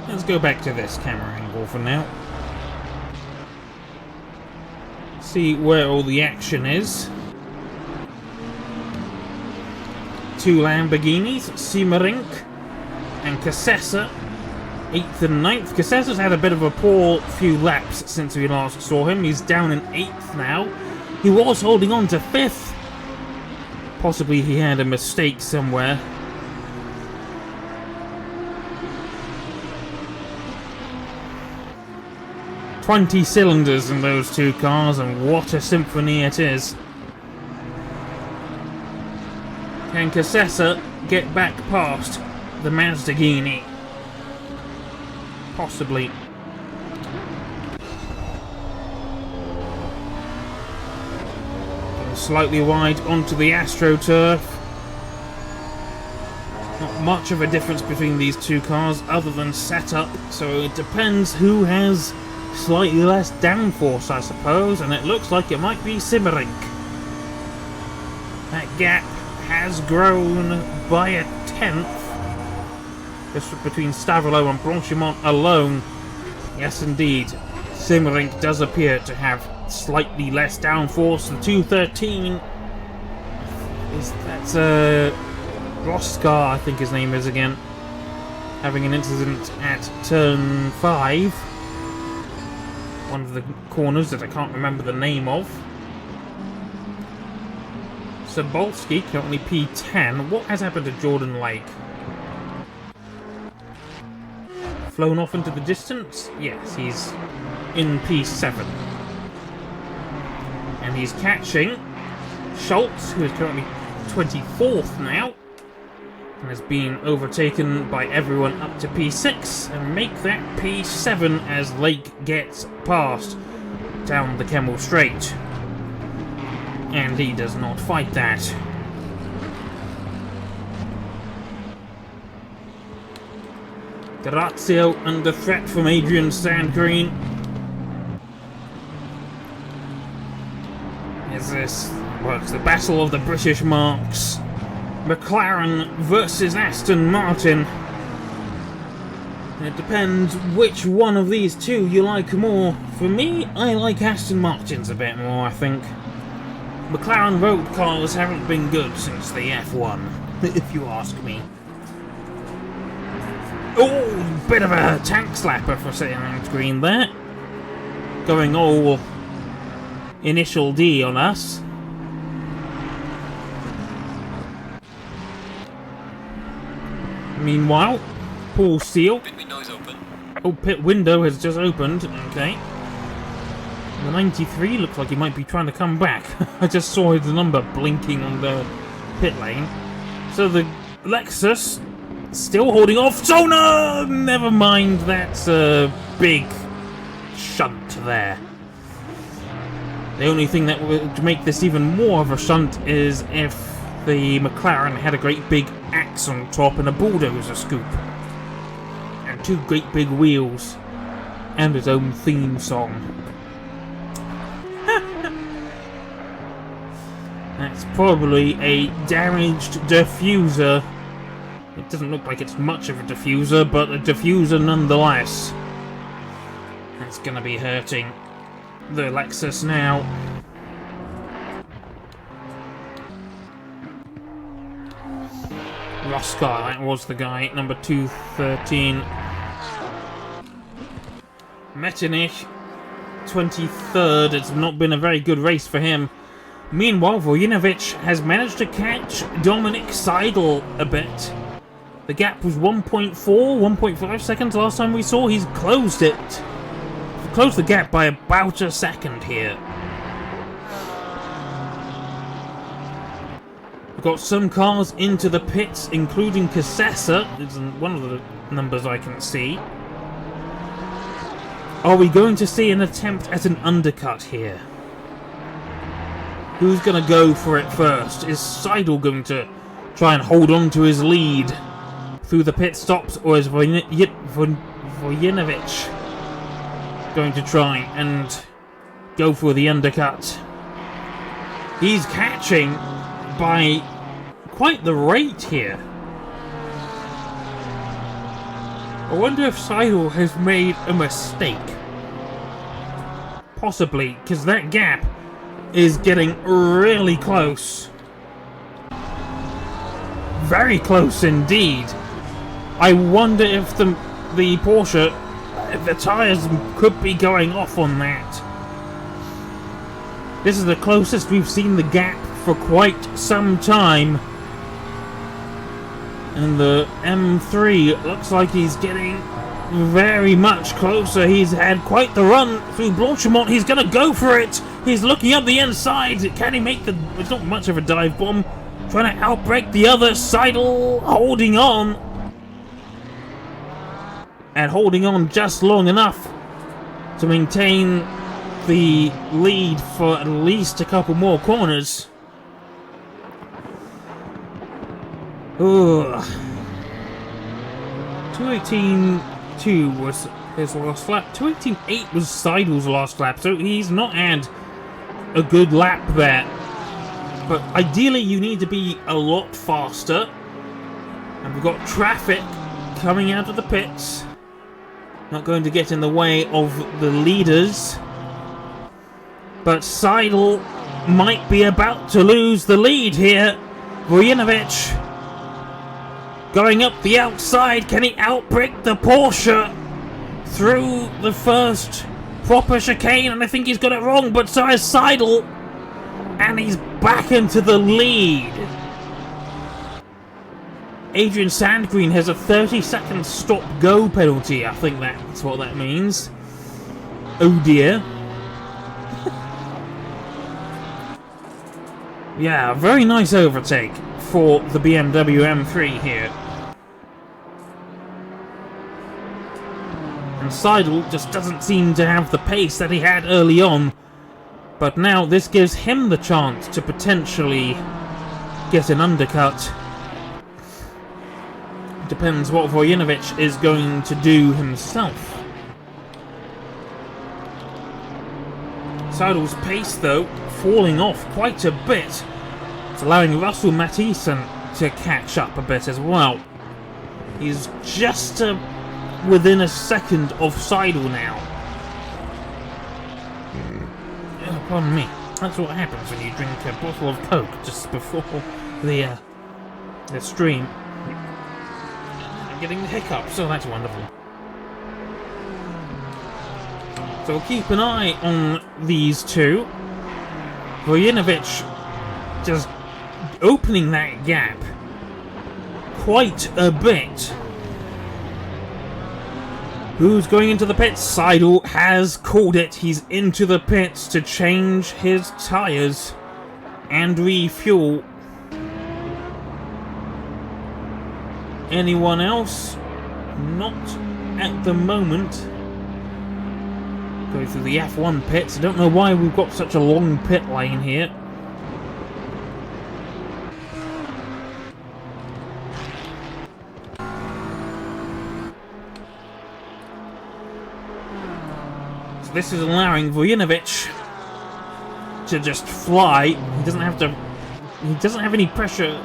Let's go back to this camera angle for now. See where all the action is. Two Lamborghinis, Simerink and Cassessa, 8th and 9th. Cassessa's had a bit of a poor few laps since we last saw him. He's down in 8th now. He was holding on to 5th. Possibly he had a mistake somewhere. "20 cylinders in those two cars, and what a symphony it is." Can Cassessa get back past the Mazdaghini? Possibly. Slightly wide onto the AstroTurf. Not much of a difference between these two cars other than setup, so it depends who has slightly less downforce, I suppose, and it looks like it might be Simerink. That gap has grown by a 1/10. Just between Stavelot and Blanchimont alone. Yes, indeed. Simerink does appear to have slightly less downforce. The 213 that's Roskar, I think his name is again, having an incident at turn 5, one of the corners that I can't remember the name of. Sobolski currently P10. What has happened to Jordan Lake? Flown off into the distance? Yes, he's in P7. And he's catching Schultz, who is currently 24th now, and has been overtaken by everyone up to P6, and make that P7 as Lake gets past down the Kemmel Straight. And he does not fight that. Grazio under threat from Adrian Sandgreen. Is this, well, it's the battle of the British marks. McLaren versus Aston Martin. It depends which one of these two you like more. For me, I like Aston Martins a bit more, I think. McLaren road cars haven't been good since the F1, if you ask me. Oh, bit of a tank slapper for sitting on screen there. Going all initial D on us. Meanwhile, Paul Steele. Pit window's open. Oh, pit window has just opened. Okay. The 93 looks like he might be trying to come back. I just saw his number blinking on the pit lane. So the Lexus still holding off. So no! Never mind. That's a big shunt there. The only thing that would make this even more of a shunt is if the McLaren had a great big axe on top and a bulldozer scoop. And two great big wheels. And its own theme song. That's probably a damaged diffuser. It doesn't look like it's much of a diffuser, but a diffuser nonetheless. That's gonna be hurting the Lexus now. Roskar, that was the guy, number 213. Metternich, 23rd. It's not been a very good race for him. Meanwhile, Vojinovic has managed to catch Dominic Seidel a bit. The gap was 1.4, 1.5 seconds last time we saw. He's closed it. Closed the gap by about a second here. We've got some cars into the pits, including Cassessa. It's one of the numbers I can see. Are we going to see an attempt at an undercut here? Who's going to go for it first? Is Seidel going to try and hold on to his lead through the pit stops, or is Vojinovic going to try and go for the undercut? He's catching by quite the rate here. I wonder if Seidel has made a mistake. Possibly, because that gap is getting really close. Very close indeed. I wonder if the Porsche, if the tyres could be going off on that. This is the closest we've seen the gap for quite some time. And the M3 looks like he's getting very much closer. He's had quite the run through Blanchimont. He's going to go for it. He's looking up the inside. Can he make the... It's not much of a dive bomb. Trying to outbrake the other. Seidel holding on. And holding on just long enough to maintain the lead for at least a couple more corners. Ugh. 218.2 was his last lap. 218.8 was Seidel's last lap, so he's not had a good lap there. But ideally you need to be a lot faster. And we've got traffic coming out of the pits. Not going to get in the way of the leaders. But Seidel might be about to lose the lead here. Vojinovic going up the outside. Can he outbrake the Porsche through the first proper chicane? And I think he's got it wrong, but so has Seidel. And he's back into the lead. Adrian Sandgreen has a 30-second stop-go penalty. I think that's what that means. Oh dear. Yeah, very nice overtake for the BMW M3 here. And Seidel just doesn't seem to have the pace that he had early on. But now this gives him the chance to potentially get an undercut. Depends what Vojinovic is going to do himself. Seidel's pace, though, falling off quite a bit. It's allowing Russell Mathieson to catch up a bit as well. He's just within a second of Seidel now. Pardon me. That's what happens when you drink a bottle of Coke just before the stream. I'm getting the hiccups, so that's wonderful. So we'll keep an eye on these two. Vojinovic just opening that gap quite a bit. Who's going into the pits? Seidel has called it. He's into the pits to change his tyres and refuel. Anyone else? Not at the moment. Go through the F1 pits. I don't know why we've got such a long pit lane here. This is allowing Vojinovic to just fly. He doesn't have to. He doesn't have any pressure,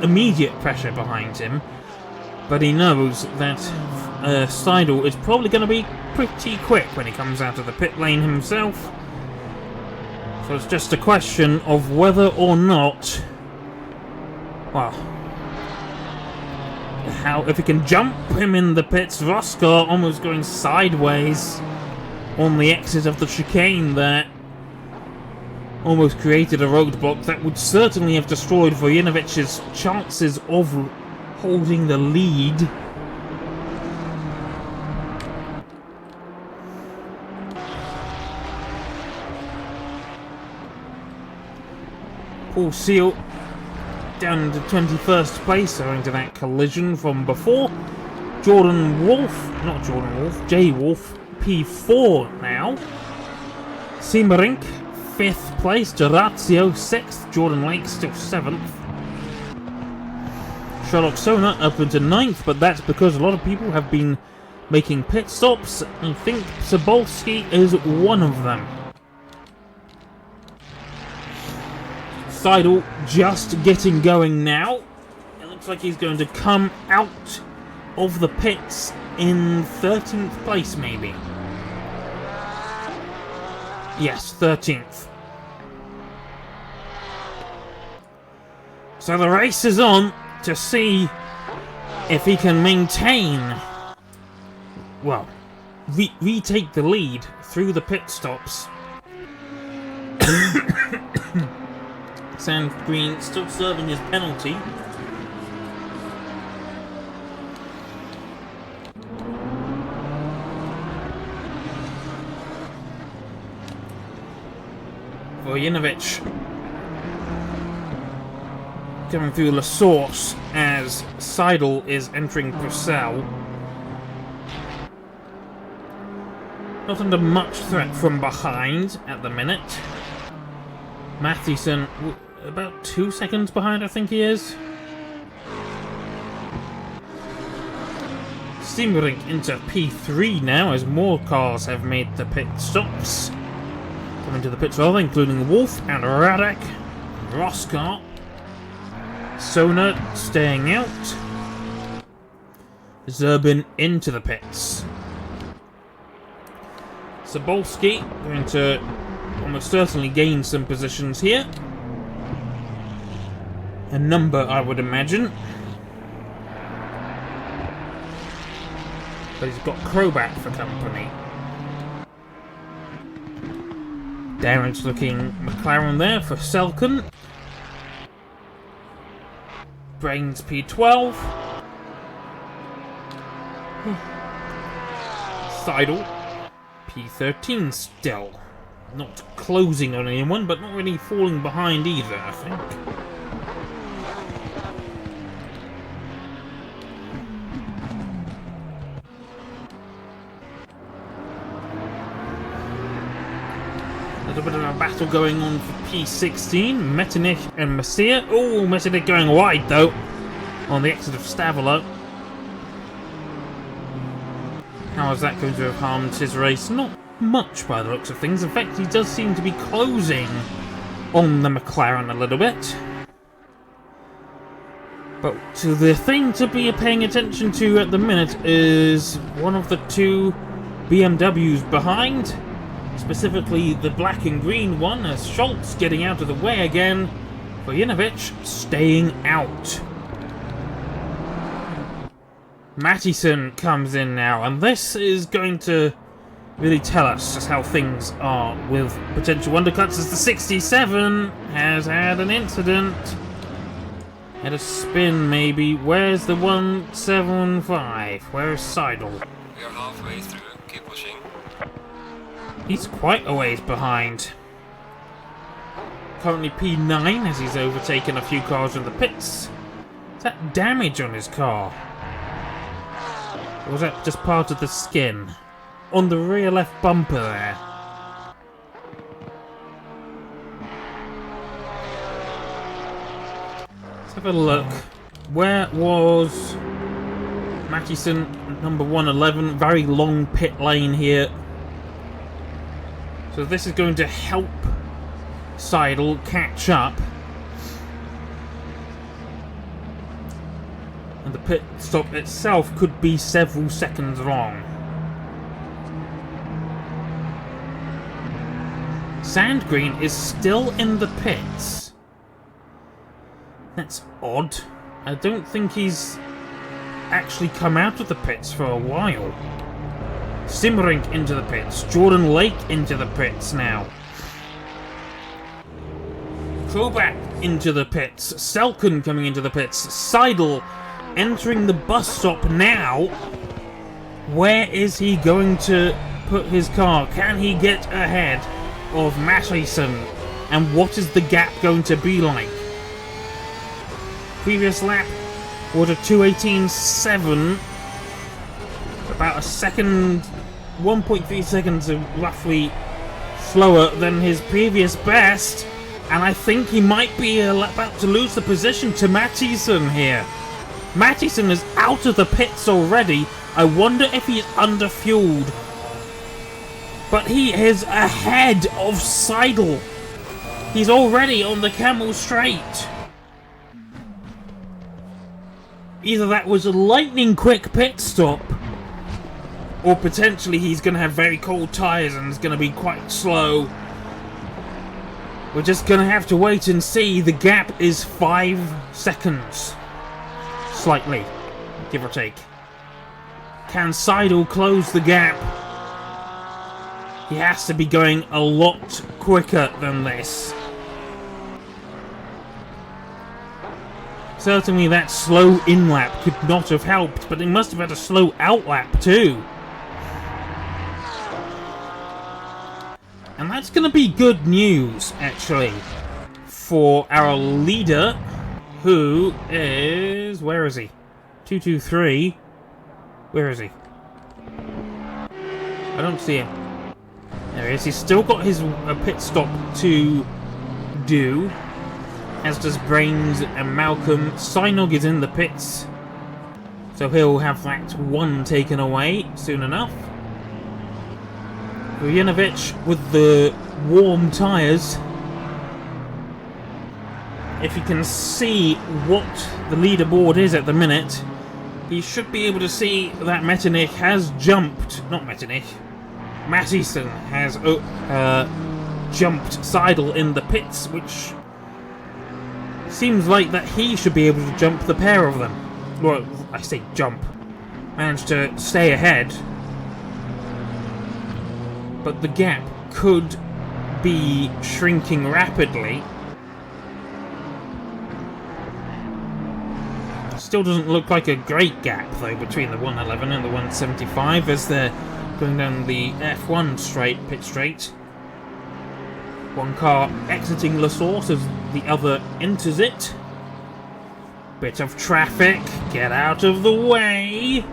immediate pressure behind him, but he knows that Seidel is probably going to be pretty quick when he comes out of the pit lane himself. So it's just a question of whether or not, well, if he can jump him in the pits. Roscar almost going sideways on the exit of the chicane there. Almost created a roadblock that would certainly have destroyed Vojinovic's chances of holding the lead. Paul Seal down to 21st place owing to that collision from before. Jay Wolf, P4 now. Siemerink, 5th place. Gerazio, 6th. Jordan Lake still 7th. Sherlock Sona up into 9th, but that's because a lot of people have been making pit stops. I think Sobolski is one of them. Seidel just getting going now. It looks like he's going to come out of the pits in 13th place, maybe. Yes, 13th. So the race is on to see if he can maintain, well, retake the lead through the pit stops. Sand Green still serving his penalty. Vojinovic coming through La Source as Seidel is entering Purcell. Not under much threat from behind at the minute. Mathieson about 2 seconds behind, I think he is. Siemerink into P3 now as more cars have made the pit stops. Coming to the pits rather, including Wolf and Radek, Roscar. Sona staying out. Zerbin into the pits. Sobolski going to almost certainly gain some positions here. A number, I would imagine. But he's got Crobat for company. Darren's looking McLaren there for Selken. Brains P12. Seidel P13 still. Not closing on anyone, but not really falling behind either, I think. A little bit of a battle going on for P16. Metternich and Messier. Oh, Metternich going wide though on the exit of Stavolo. How is that going to have harmed his race? Not much by the looks of things. In fact, he does seem to be closing on the McLaren a little bit. But the thing to be paying attention to at the minute is one of the two BMWs behind. specifically the black and green one, as Schultz getting out of the way again. Vujinovic staying out. Matthiessen comes in now, and this is going to really tell us just how things are with potential undercuts, as the 67 has had an incident. Had a spin, maybe. Where's the 175? Where's Seidel? We are halfway through. Keep pushing. He's quite a ways behind. Currently P9 as he's overtaken a few cars in the pits. Is that damage on his car? Or was that just part of the skin? On the rear left bumper there. Let's have a look. Where was Matthiessen, number 111? Very long pit lane here. So this is going to help Seidel catch up. And the pit stop itself could be several seconds long. Sandgreen is still in the pits. That's odd. I don't think he's actually come out of the pits for a while. Simmerink into the pits. Jordan Lake into the pits now. Krobach into the pits. Selken coming into the pits. Seidel entering the bus stop now. Where is he going to put his car? Can he get ahead of Matthiessen? And what is the gap going to be like? Previous lap was a 2:18.7. About a second, 1.3 seconds roughly slower than his previous best. And I think he might be about to lose the position to Matthiessen here. Matthiessen is out of the pits already. I wonder if he's underfueled. But he is ahead of Seidel. He's already on the Camel Straight. Either that was a lightning quick pit stop, or potentially he's going to have very cold tyres and is going to be quite slow. We're just going to have to wait and see. The gap is 5 seconds. Slightly, give or take. Can Seidel close the gap? He has to be going a lot quicker than this. Certainly that slow in-lap could not have helped, but he must have had a slow out-lap too. And that's going to be good news, actually, for our leader, who is... where is he? 223. Where is he? I don't see him. There he is. He's still got his pit stop to do, as does Brains and Malcolm. Sinog is in the pits, so he'll have that one taken away soon enough. Vujinovic with the warm tyres. If you can see what the leaderboard is at the minute, you should be able to see that Metternich has jumped. Not Metternich. Matthiessen has jumped Seidel in the pits, which seems like that he should be able to jump the pair of them. Well, I say jump. Managed to stay ahead. But the gap could be shrinking rapidly. Still doesn't look like a great gap, though, between the 111 and the 175 as they're going down the F1 pit straight. One car exiting La Source as the other enters it. Bit of traffic. Get out of the way.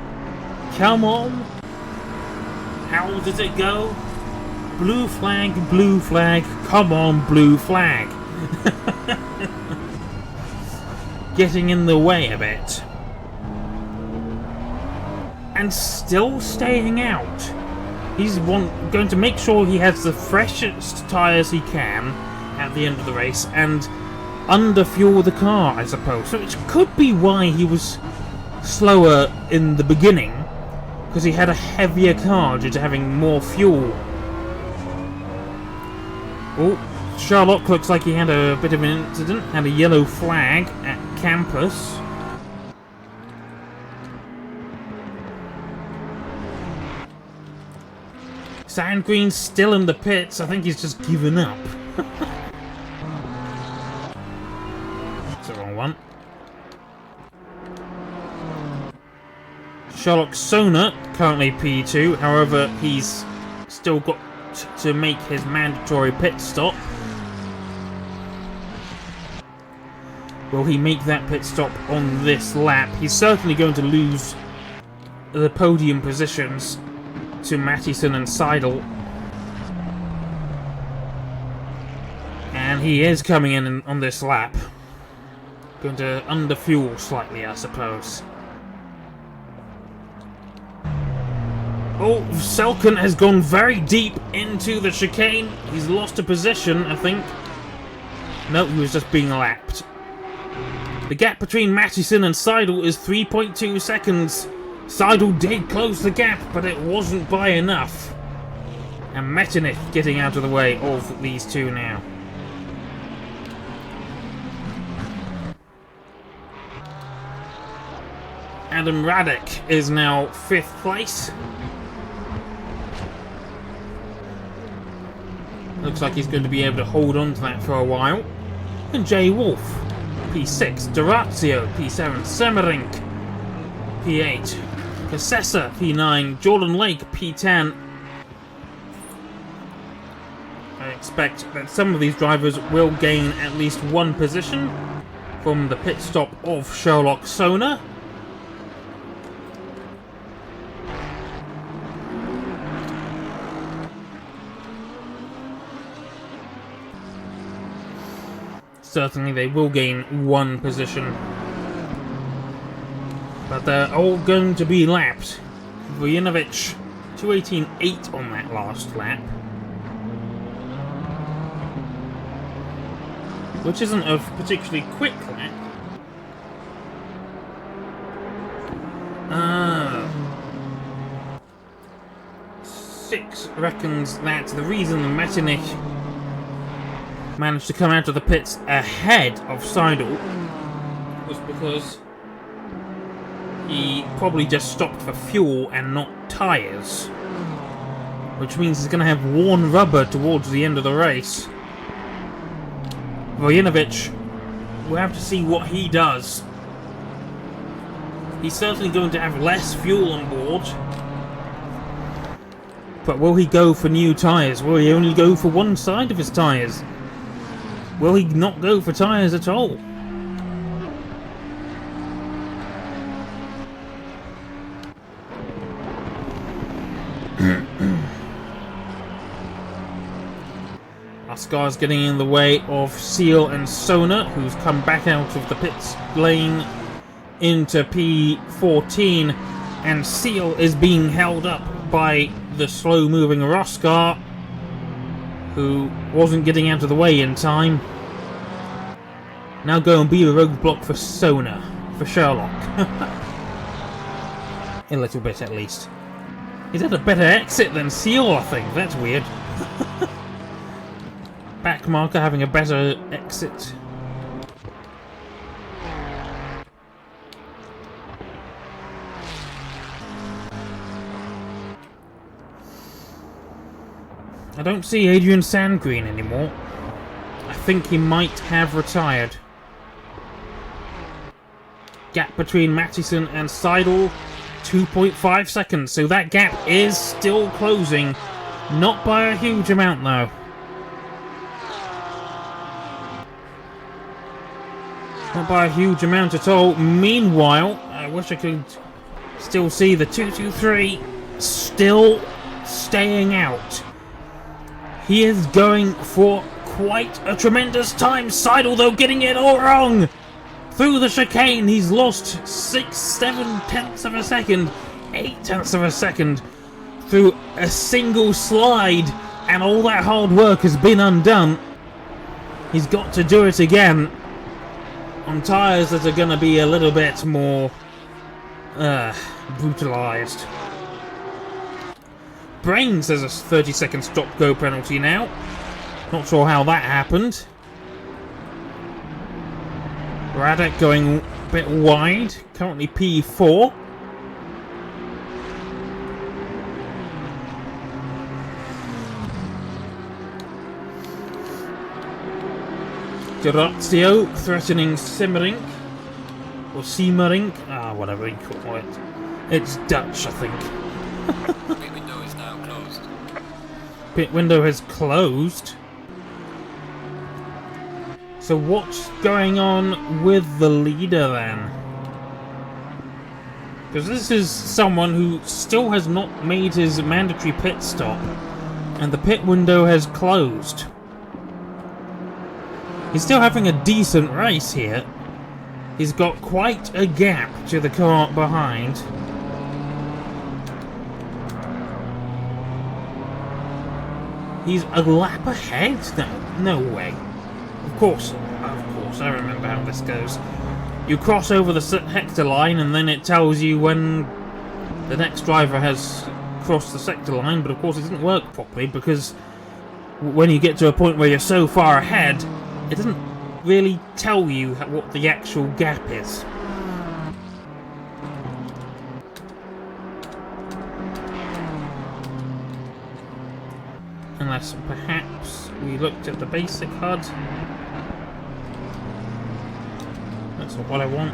Come on. How does it go? Blue flag, blue flag. Come on, blue flag. Getting in the way a bit. And still staying out. He's going to make sure he has the freshest tyres he can at the end of the race and underfuel the car, I suppose. So it could be why he was slower in the beginning, because he had a heavier car due to having more fuel. Oh, Sherlock looks like he had a bit of an incident, had a yellow flag at campus. Sandgreen's still in the pits. I think he's just given up. That's the wrong one. Sherlock Sona, currently P2. However, he's still got to make his mandatory pit stop. Will he make that pit stop on this lap? He's certainly going to lose the podium positions to Mattison and Seidel. And he is coming in on this lap. Going to underfuel slightly, I suppose. Oh, Selken has gone very deep into the chicane. He's lost a position, I think. No, he was just being lapped. The gap between Mattison and Seidel is 3.2 seconds. Seidel did close the gap, but it wasn't by enough. And Metternich getting out of the way of these two now. Adam Radek is now 5th place. Looks like he's going to be able to hold on to that for a while. And Jay Wolf, P6. Durazio, P7. Semmerink, P8. Cassessa, P9. Jordan Lake, P10. I expect that some of these drivers will gain at least one position from the pit stop of Sherlock Sona. Certainly they will gain one position. But they're all going to be lapped. Vujinovic, 2:18.8 on that last lap. Which isn't a particularly quick lap. Six reckons that the reason the Metternich managed to come out of the pits ahead of Seidel was because he probably just stopped for fuel and not tyres, which means he's going to have worn rubber towards the end of the race. Vujinovic, we'll have to see what he does. He's certainly going to have less fuel on board, but will he go for new tyres? Will he only go for one side of his tyres? Will he not go for tyres at all? Ascar's getting in the way of Seal and Sona, who's come back out of the pits lane into P14, and Seal is being held up by the slow-moving Roscar, who wasn't getting out of the way in time. Now go and be a roadblock for Sona, for Sherlock. A little bit at least. He's had a better exit than Seal, I think. That's weird. Back marker having a better exit. I don't see Adrian Sandgreen anymore. I think he might have retired. Gap between Mattison and Seidel, 2.5 seconds. So that gap is still closing. Not by a huge amount though. Not by a huge amount at all. Meanwhile, I wish I could still see the 223 still staying out. He is going for quite a tremendous time. Seidel, though, getting it all wrong. Through the chicane, he's lost 6/7 tenths of a second, 8 tenths of a second through a single slide, and all that hard work has been undone. He's got to do it again on tyres that are going to be a little bit more brutalised. Brains has a 30-second stop-go penalty now. Not sure how that happened. Radek going a bit wide. Currently P4. Gerazio threatening Simmerink. Or Siemerink. Whatever you call it. It's Dutch, I think. Pit window is now closed. Pit window has closed. So what's going on with the leader then? Because this is someone who still has not made his mandatory pit stop. And the pit window has closed. He's still having a decent race here. He's got quite a gap to the car behind. He's a lap ahead? No way. Of course, I remember how this goes. You cross over the hector line and then it tells you when the next driver has crossed the sector line, but of course it doesn't work properly because when you get to a point where you're so far ahead, it doesn't really tell you what the actual gap is. Unless perhaps we looked at the basic HUD. That's not what I want.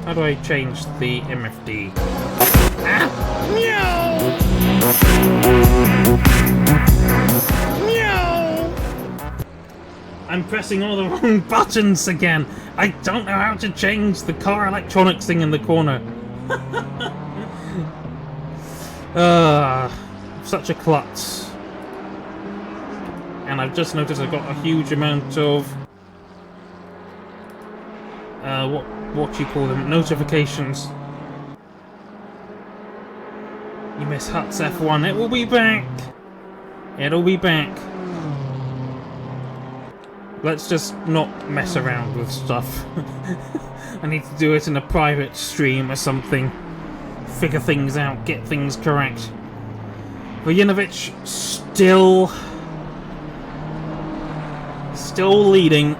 How do I change the MFD? Ah! Meow! Meow! I'm pressing all the wrong buttons again. I don't know how to change the car electronics thing in the corner. Such a klutz. And I've just noticed I've got a huge amount of what do you call them? Notifications. You miss Huts F1. It will be back. It'll be back. Let's just not mess around with stuff. I need to do it in a private stream or something. Figure things out, get things correct. Vojinovic still leading.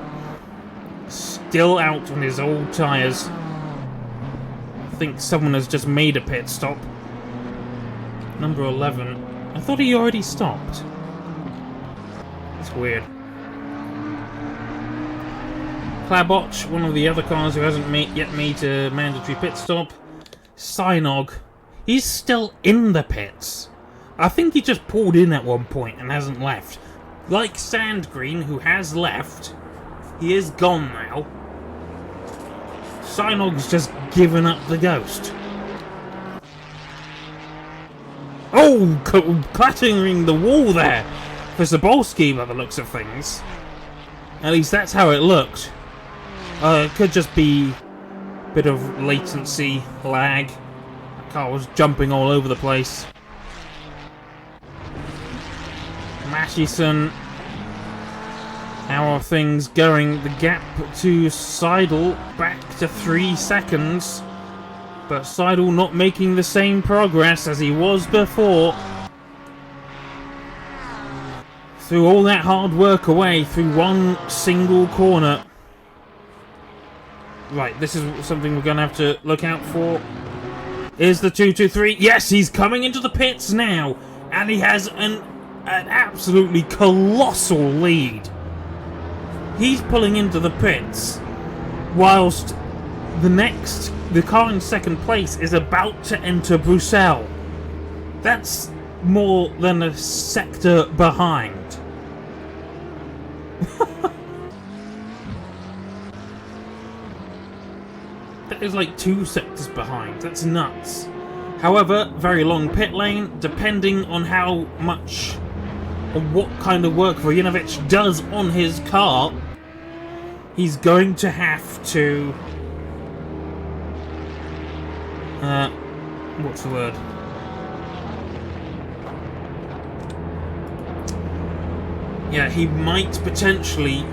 Still out on his old tyres. I think someone has just made a pit stop. Number 11. I thought he already stopped. It's weird. Klaboch, one of the other cars who hasn't yet made a mandatory pit stop. Synog. He's still in the pits. I think he just pulled in at one point and hasn't left. Like Sandgreen, who has left. He is gone now. Synog's just given up the ghost. Oh, clattering the wall there for Zabolski by the looks of things. At least that's how it looked. It could just be a bit of latency, lag. The car was jumping all over the place. Mashison. How are things going? The gap to Seidel back to 3 seconds. But Seidel not making the same progress as he was before. Threw all that hard work away through one single corner. Right, this is something we're going to have to look out for. Is the 2-2-3? Yes, he's coming into the pits now. And he has an absolutely colossal lead. He's pulling into the pits, whilst the car in second place is about to enter Bruxelles. That's more than a sector behind. That is like 2 sectors behind. That's nuts. However, very long pit lane, depending on how much or what kind of work Vojinovic does on his car. He's going to have to... what's the word? Yeah, he might potentially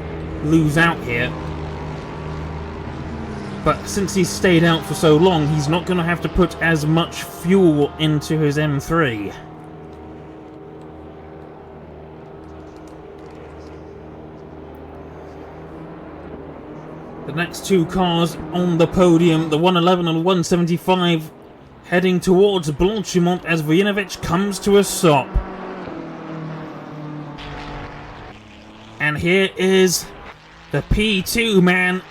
lose out here. But since he's stayed out for so long, he's not going to have to put as much fuel into his M3. next two cars on the podium, the 111 and 175, heading towards Blanchimont as Vujinovic comes to a stop. And here is the P2 man,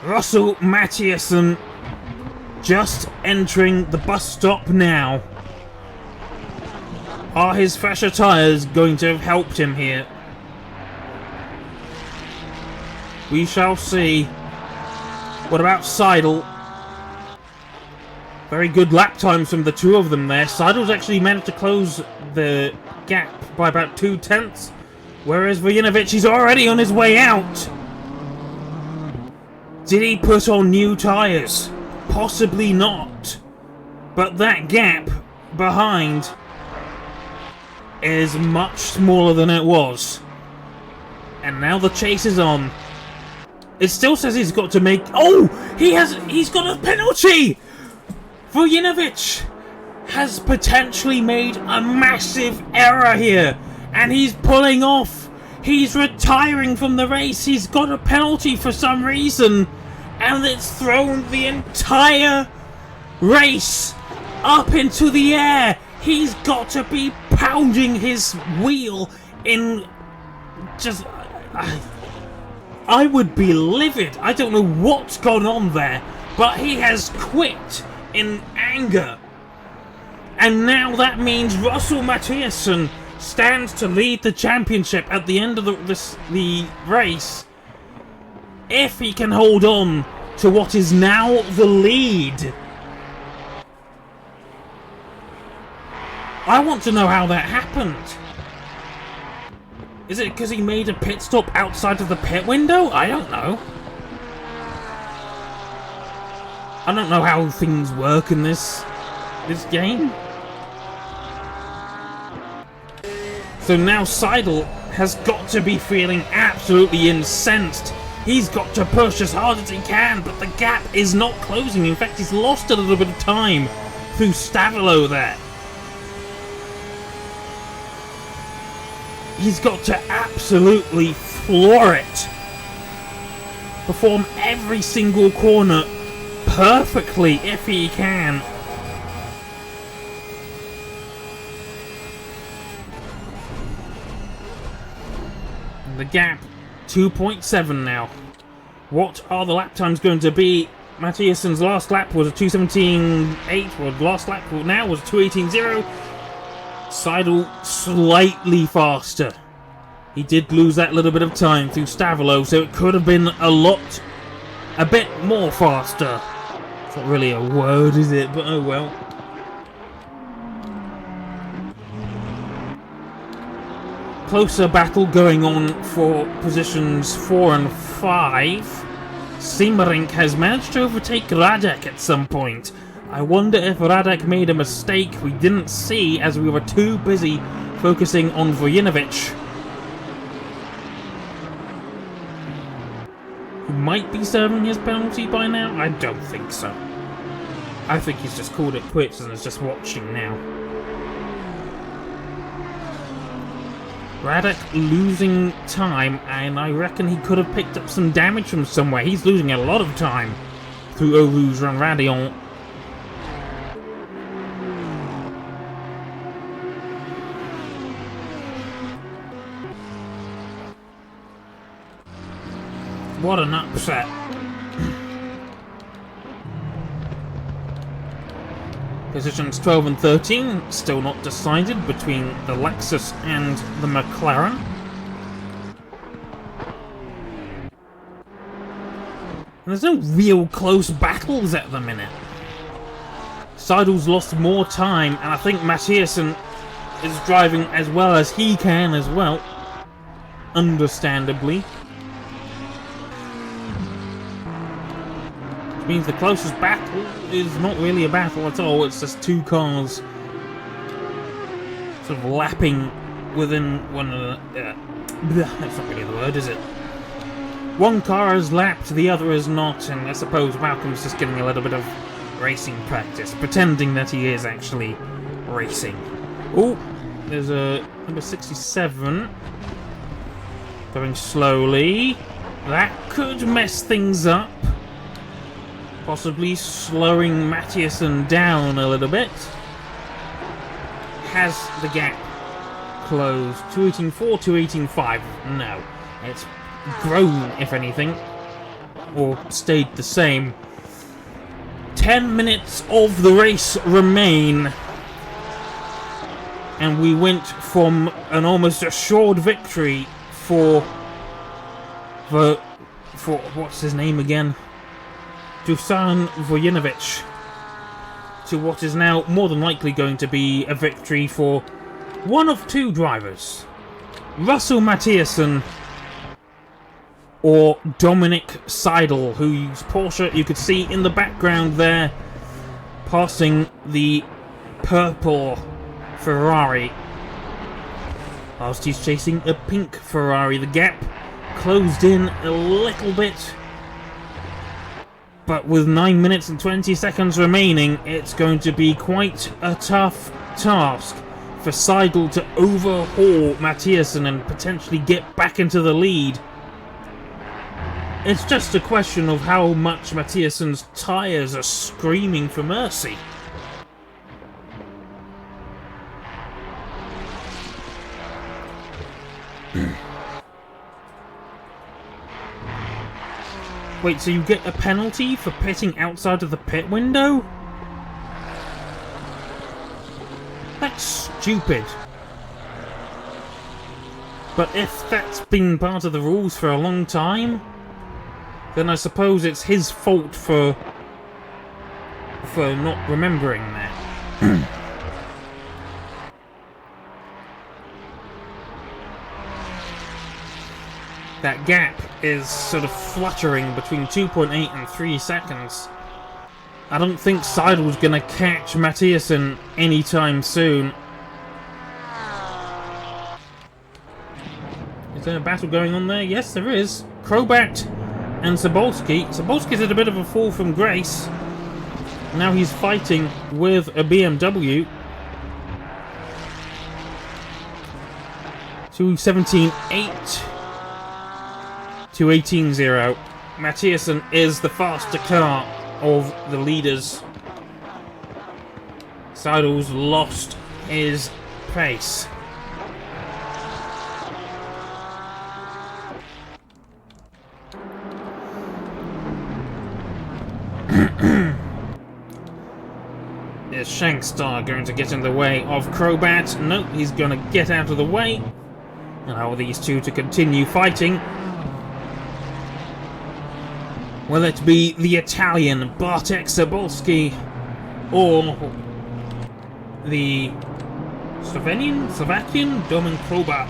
Russell Mathiasen, just entering the bus stop now. Are his fresher tyres going to have helped him here? We shall see. What about Seidel? Very good lap times from the two of them there. Seidel's actually managed to close the gap by about 2/10, whereas Vujinovic is already on his way out. Did he put on new tyres? Possibly not. But that gap behind is much smaller than it was. And now the chase is on. It still says he's got to make... Oh! He's got a penalty! Vujinovic has potentially made a massive error here. And he's pulling off. He's retiring from the race. He's got a penalty for some reason. And it's thrown the entire race up into the air. He's got to be pounding his wheel in just... I would be livid. I don't know what's gone on there, but he has quit in anger. And now that means Russell Mathiasen stands to lead the championship at the end of the race, if he can hold on to what is now the lead. I want to know how that happened. Is it because he made a pit stop outside of the pit window? I don't know. I don't know how things work in this game. So now Seidel has got to be feeling absolutely incensed. He's got to push as hard as he can, but the gap is not closing. In fact, he's lost a little bit of time through Stavilo there. He's got to absolutely floor it. Perform every single corner perfectly if he can. The gap, 2.7 now. What are the lap times going to be? Mathiasen's last lap was a 2:17.8. Well, last lap now was 2:18.0. Seidel slightly faster. He did lose that little bit of time through Stavilo, so it could have been a bit more faster. It's not really a word, is it? But oh well. Closer battle going on for positions 4 and 5. Semerink has managed to overtake Radek at some point. I wonder if Radek made a mistake we didn't see as we were too busy focusing on Vujinovic. Who might be serving his penalty by now? I don't think so. I think he's just called it quits and is just watching now. Radek losing time, and I reckon he could have picked up some damage from somewhere. He's losing a lot of time through Eau Rouge and Radion. What an upset. Positions 12 and 13 still not decided between the Lexus and the McLaren. And there's no real close battles at the minute. Seidel's lost more time, and I think Mathiasen is driving as well as he can as well. Understandably. Means the closest battle is not really a battle at all, it's just two cars sort of lapping within one another. That's not really the word, is it? One car is lapped, the other is not, and I suppose Malcolm's just getting a little bit of racing practice, pretending that he is actually racing. Oh, there's a number 67 going slowly. That could mess things up. Possibly slowing Mattiasen down a little bit. Has the gap closed? 218.4, 218.5. No. It's grown, if anything. Or stayed the same. 10 minutes of the race remain. And we went from an almost assured victory for what's his name again? Dusan Vojinovic, to what is now more than likely going to be a victory for one of two drivers. Russell Mattiasen or Dominic Seidel, whose Porsche you could see in the background there, passing the purple Ferrari, whilst he's chasing a pink Ferrari. The gap closed in a little bit, but with 9 minutes and 20 seconds remaining, it's going to be quite a tough task for Seidel to overhaul Mattiasen and potentially get back into the lead. It's just a question of how much Mattiasen's tyres are screaming for mercy. Wait, so you get a penalty for pitting outside of the pit window? That's stupid. But if that's been part of the rules for a long time, then I suppose it's his fault for not remembering that. That gap is sort of fluttering between 2.8 and 3 seconds. I don't think Seidel's going to catch Mattiasen anytime soon. Is there a battle going on there? Yes, there is. Krobat and Sabolski. Sabolski's had a bit of a fall from grace. Now he's fighting with a BMW. 2:17.8 to 18.0. Mattiasen is the faster car of the leaders. Seidel's lost his pace. Is Shankstar going to get in the way of Krobat? Nope, he's going to get out of the way. Allow these two to continue fighting. Will it be the Italian Bartek Sabolski or the Slovakian Domin Krobat,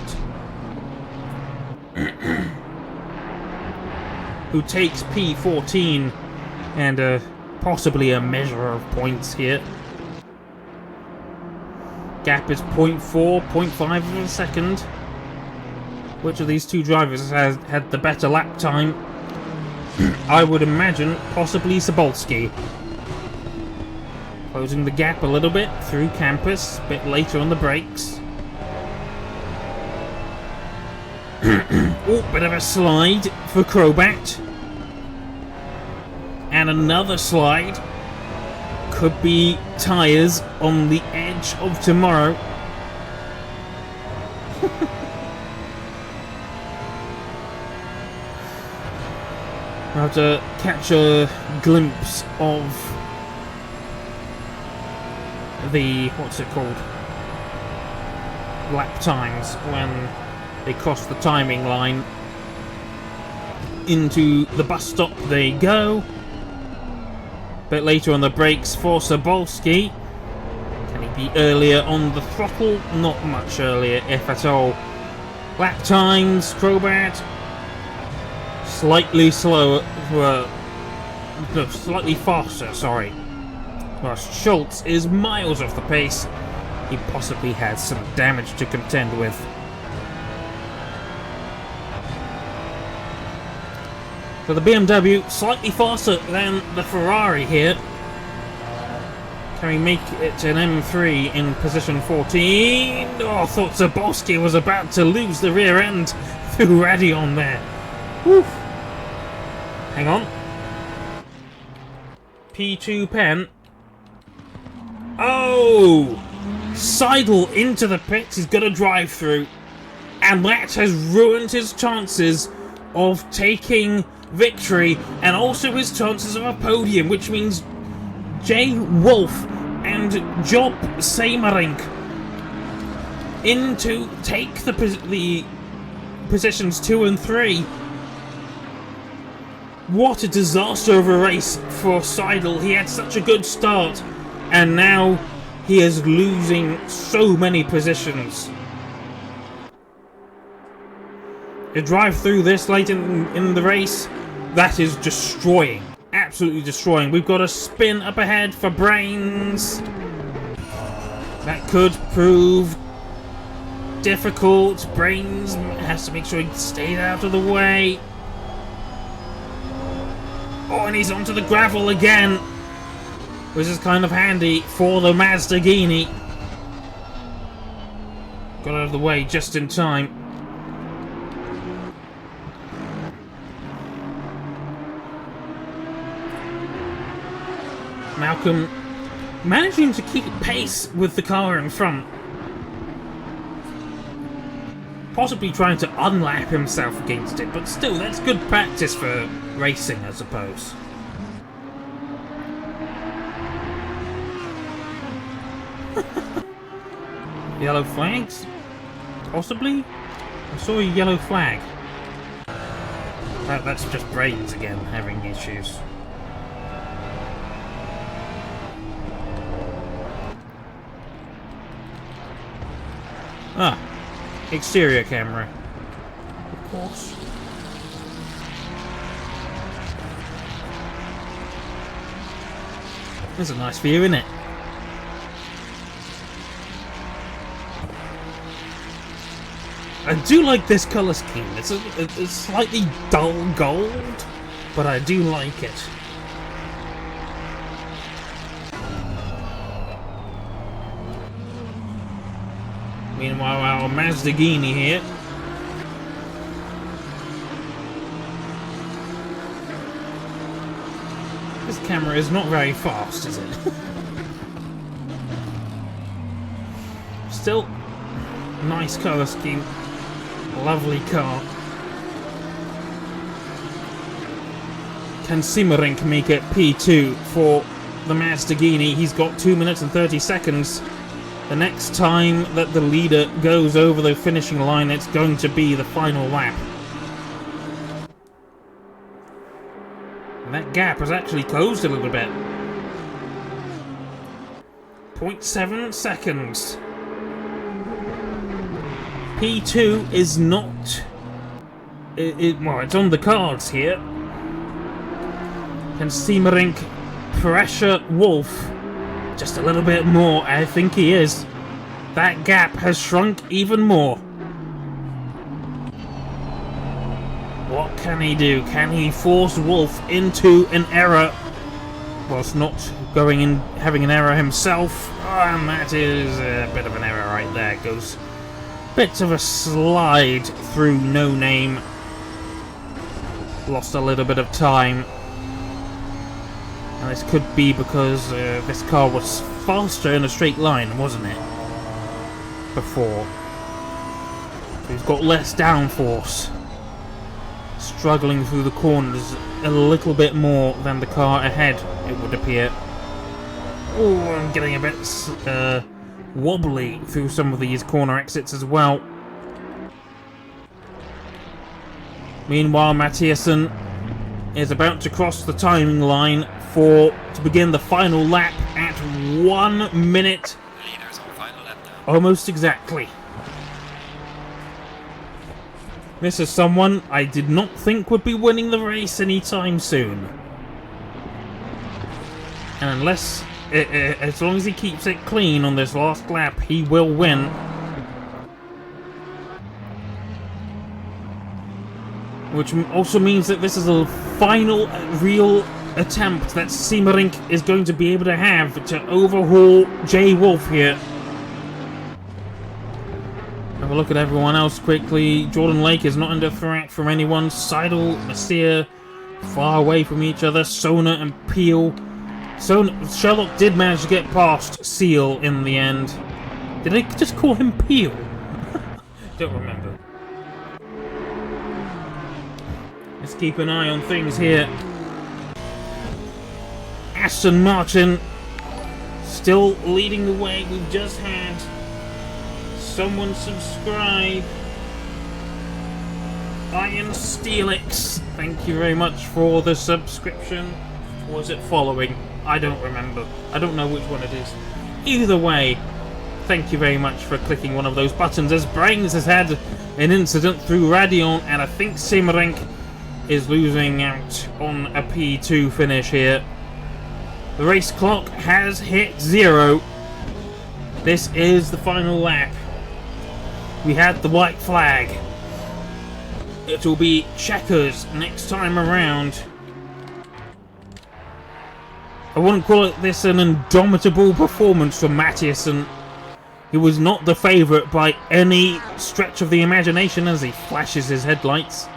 who takes P14 and possibly a measure of points here? Gap is 0.4, 0.5 of a second. Which of these two drivers has had the better lap time? I would imagine possibly Sabolski. Closing the gap a little bit through campus, a bit later on the brakes. Oh, bit of a slide for Krobat. And another slide. Could be tyres on the edge of tomorrow. We'll have to catch a glimpse of the, what's it called, lap times when they cross the timing line. Into the bus stop they go. Bit later on the brakes for Sabolski. Can he be earlier on the throttle? Not much earlier, if at all. Lap times, Krobat. Slightly slower, no, slightly faster, sorry. Whilst Schultz is miles off the pace. He possibly has some damage to contend with. So the BMW slightly faster than the Ferrari here. Can we make it an M3 in position 14? Oh, I thought Sabolski was about to lose the rear end through Radion there. Woof. Hang on. P2 pen. Oh! Seidel into the pits. He's got a drive through. And that has ruined his chances of taking victory and also his chances of a podium, which means Jay Wolf and Job Seymarink in to take the positions 2 and 3. What a disaster of a race for Seidel. He had such a good start, and now he is losing so many positions. To drive through this late in the race, that is destroying. Absolutely destroying. We've got a spin up ahead for Brains. That could prove difficult. Brains has to make sure he stays out of the way. Oh, and he's onto the gravel again, which is kind of handy for the Mazda Gini. Got out of the way just in time. Malcolm managing to keep pace with the car in front. Possibly trying to unlap himself against it, but still, that's good practice for racing, I suppose. Yellow flags? Possibly? I saw a yellow flag. That's just Brains again, having issues. Ah, exterior camera. Of course. That's a nice view, isn't it? I do like this colour scheme. It's slightly dull gold, but I do like it. Meanwhile, our Mazda Gini here. This camera is not very fast, is it? Still, nice colour scheme. Lovely car. Can Seymarink make it P2 for the Mazda Gini? He's got 2 minutes and 30 seconds. The next time that the leader goes over the finishing line, it's going to be the final lap. And that gap has actually closed a little bit. 0.7 seconds. P2 is not... well, it's on the cards here. Can Seymarink pressure Wolf just a little bit more? I think he is. That gap has shrunk even more. What can he do? Can he force Wolf into an error whilst not going in, having an error himself? Oh, and that is a bit of an error right there. Goes bit of a slide through No Name. Lost a little bit of time. And this could be because this car was faster in a straight line, wasn't it? Before. So he's got less downforce. Struggling through the corners a little bit more than the car ahead, it would appear. Oh, I'm getting a bit wobbly through some of these corner exits as well. Meanwhile, Mathiasen is about to cross the timing line to begin the final lap at 1 minute. Leaders on final lap now. Almost exactly. This is someone I did not think would be winning the race anytime soon. And unless, as long as he keeps it clean on this last lap, he will win. Which also means that this is a final real attempt that Seymarink is going to be able to have to overhaul Jay Wolf here. Have a look at everyone else quickly. Jordan Lake is not under threat from anyone. Seidel, Messier, far away from each other. Sona and Peel. Sherlock did manage to get past Seal in the end. Did they just call him Peel? Don't remember. Let's keep an eye on things here. Aston Martin still leading the way. We've just had someone subscribe. Iron Steelix, thank you very much for the subscription. Or was it following? I don't remember. I don't know which one it is. Either way, thank you very much for clicking one of those buttons, as Brains has had an incident through Radeon, and I think Simrink is losing out on a P2 finish here. The race clock has hit 0. This is the final lap. We had the white flag. It will be checkers next time around. I wouldn't call this an indomitable performance from Mattiasen. He was not the favourite by any stretch of the imagination as he flashes his headlights.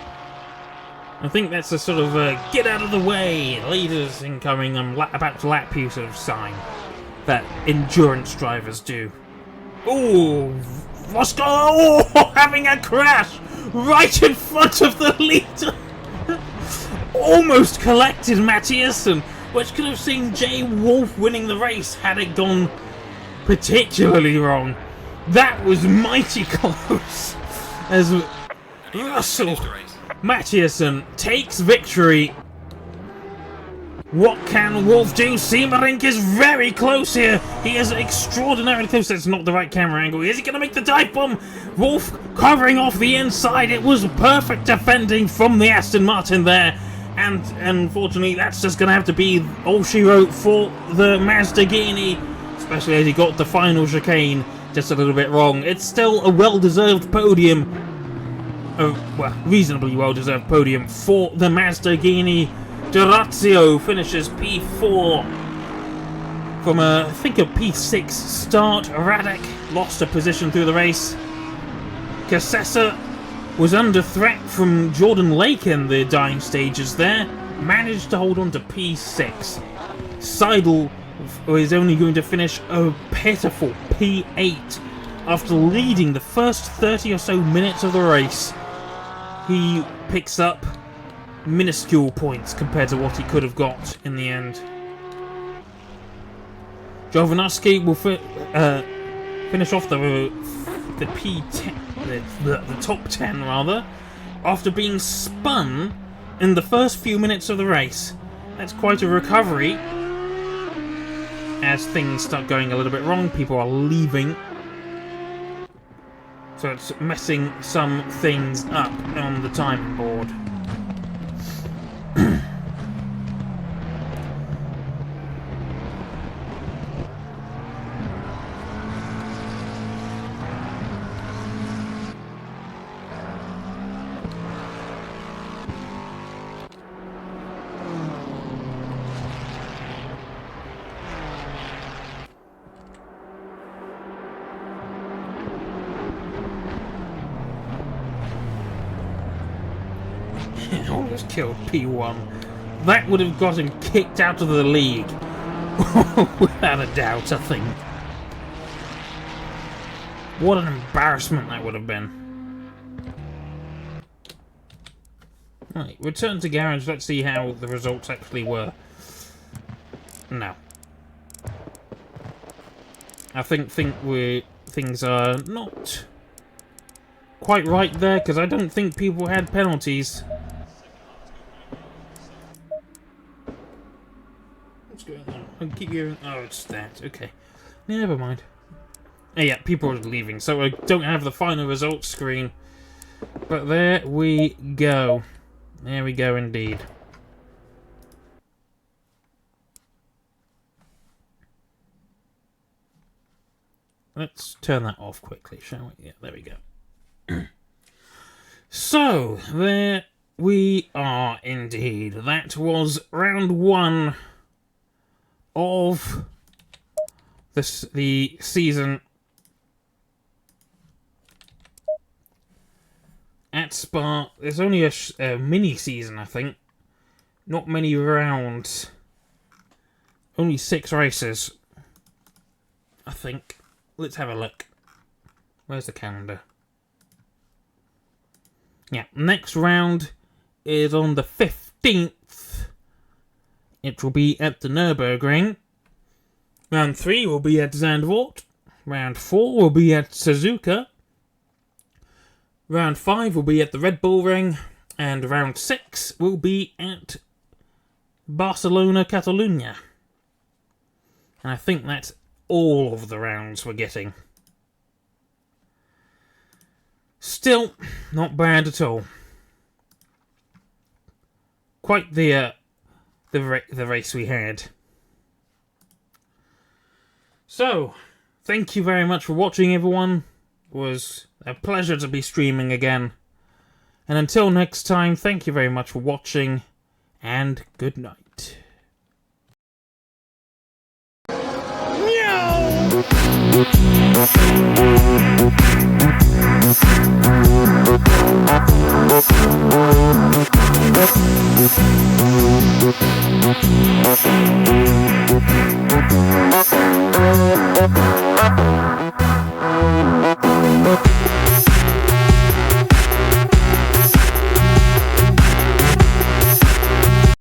I think that's a sort of get out of the way, leaders incoming, I'm about to lap you sort of sign that endurance drivers do. Ooh, Vosco, oh, having a crash right in front of the leader. Almost collected Mattiasen, which could have seen Jay Wolf winning the race had it gone particularly wrong. That was mighty close as Russell Mattiasen takes victory. What can Wolf do? Seamarink is very close here. He is extraordinarily close. That's not the right camera angle. Is he going to make the dive bomb? Wolf covering off the inside. It was perfect defending from the Aston Martin there. And unfortunately, that's just going to have to be all she wrote for the Mazda-Gini, especially as he got the final chicane just a little bit wrong. It's still a well-deserved podium. Well, reasonably well-deserved podium for the Mazda-Gini. Durazio finishes P4 from I think a P6 start. Radek lost a position through the race. Cassessa was under threat from Jordan Lake in the dying stages there. Managed to hold on to P6. Seidel is only going to finish a pitiful P8 after leading the first 30 or so minutes of the race. He picks up minuscule points compared to what he could have got in the end. Jovanovski will finish off the P10, the top 10 rather, after being spun in the first few minutes of the race. That's quite a recovery. As things start going a little bit wrong, people are leaving. So it's messing some things up on the timing board. Almost killed P1. That would have got him kicked out of the league. Without a doubt, I think. What an embarrassment that would have been. Right, return to garage. Let's see how the results actually were. No. I think things are not quite right there, because I don't think people had penalties. What's going on? I'll keep going. Oh, it's that. Okay. Never mind. Oh, yeah, people are leaving, so I don't have the final results screen. But there we go. There we go indeed. Let's turn that off quickly, shall we? Yeah, there we go. So, there we are indeed. That was round 1 of the season at Spa. There's only a mini season, I think, not many rounds. Only 6 races, I think. Let's have a look. Where's the calendar? Yeah, next round is on the 15th. It will be at the Nürburgring. Round 3 will be at Zandvoort. Round 4 will be at Suzuka. Round 5 will be at the Red Bull Ring. And round 6 will be at Barcelona, Catalunya. And I think that's all of the rounds we're getting. Still, not bad at all. Quite the race we had. So, thank you very much for watching, everyone. It was a pleasure to be streaming again. And until next time, thank you very much for watching, and good night. Meow!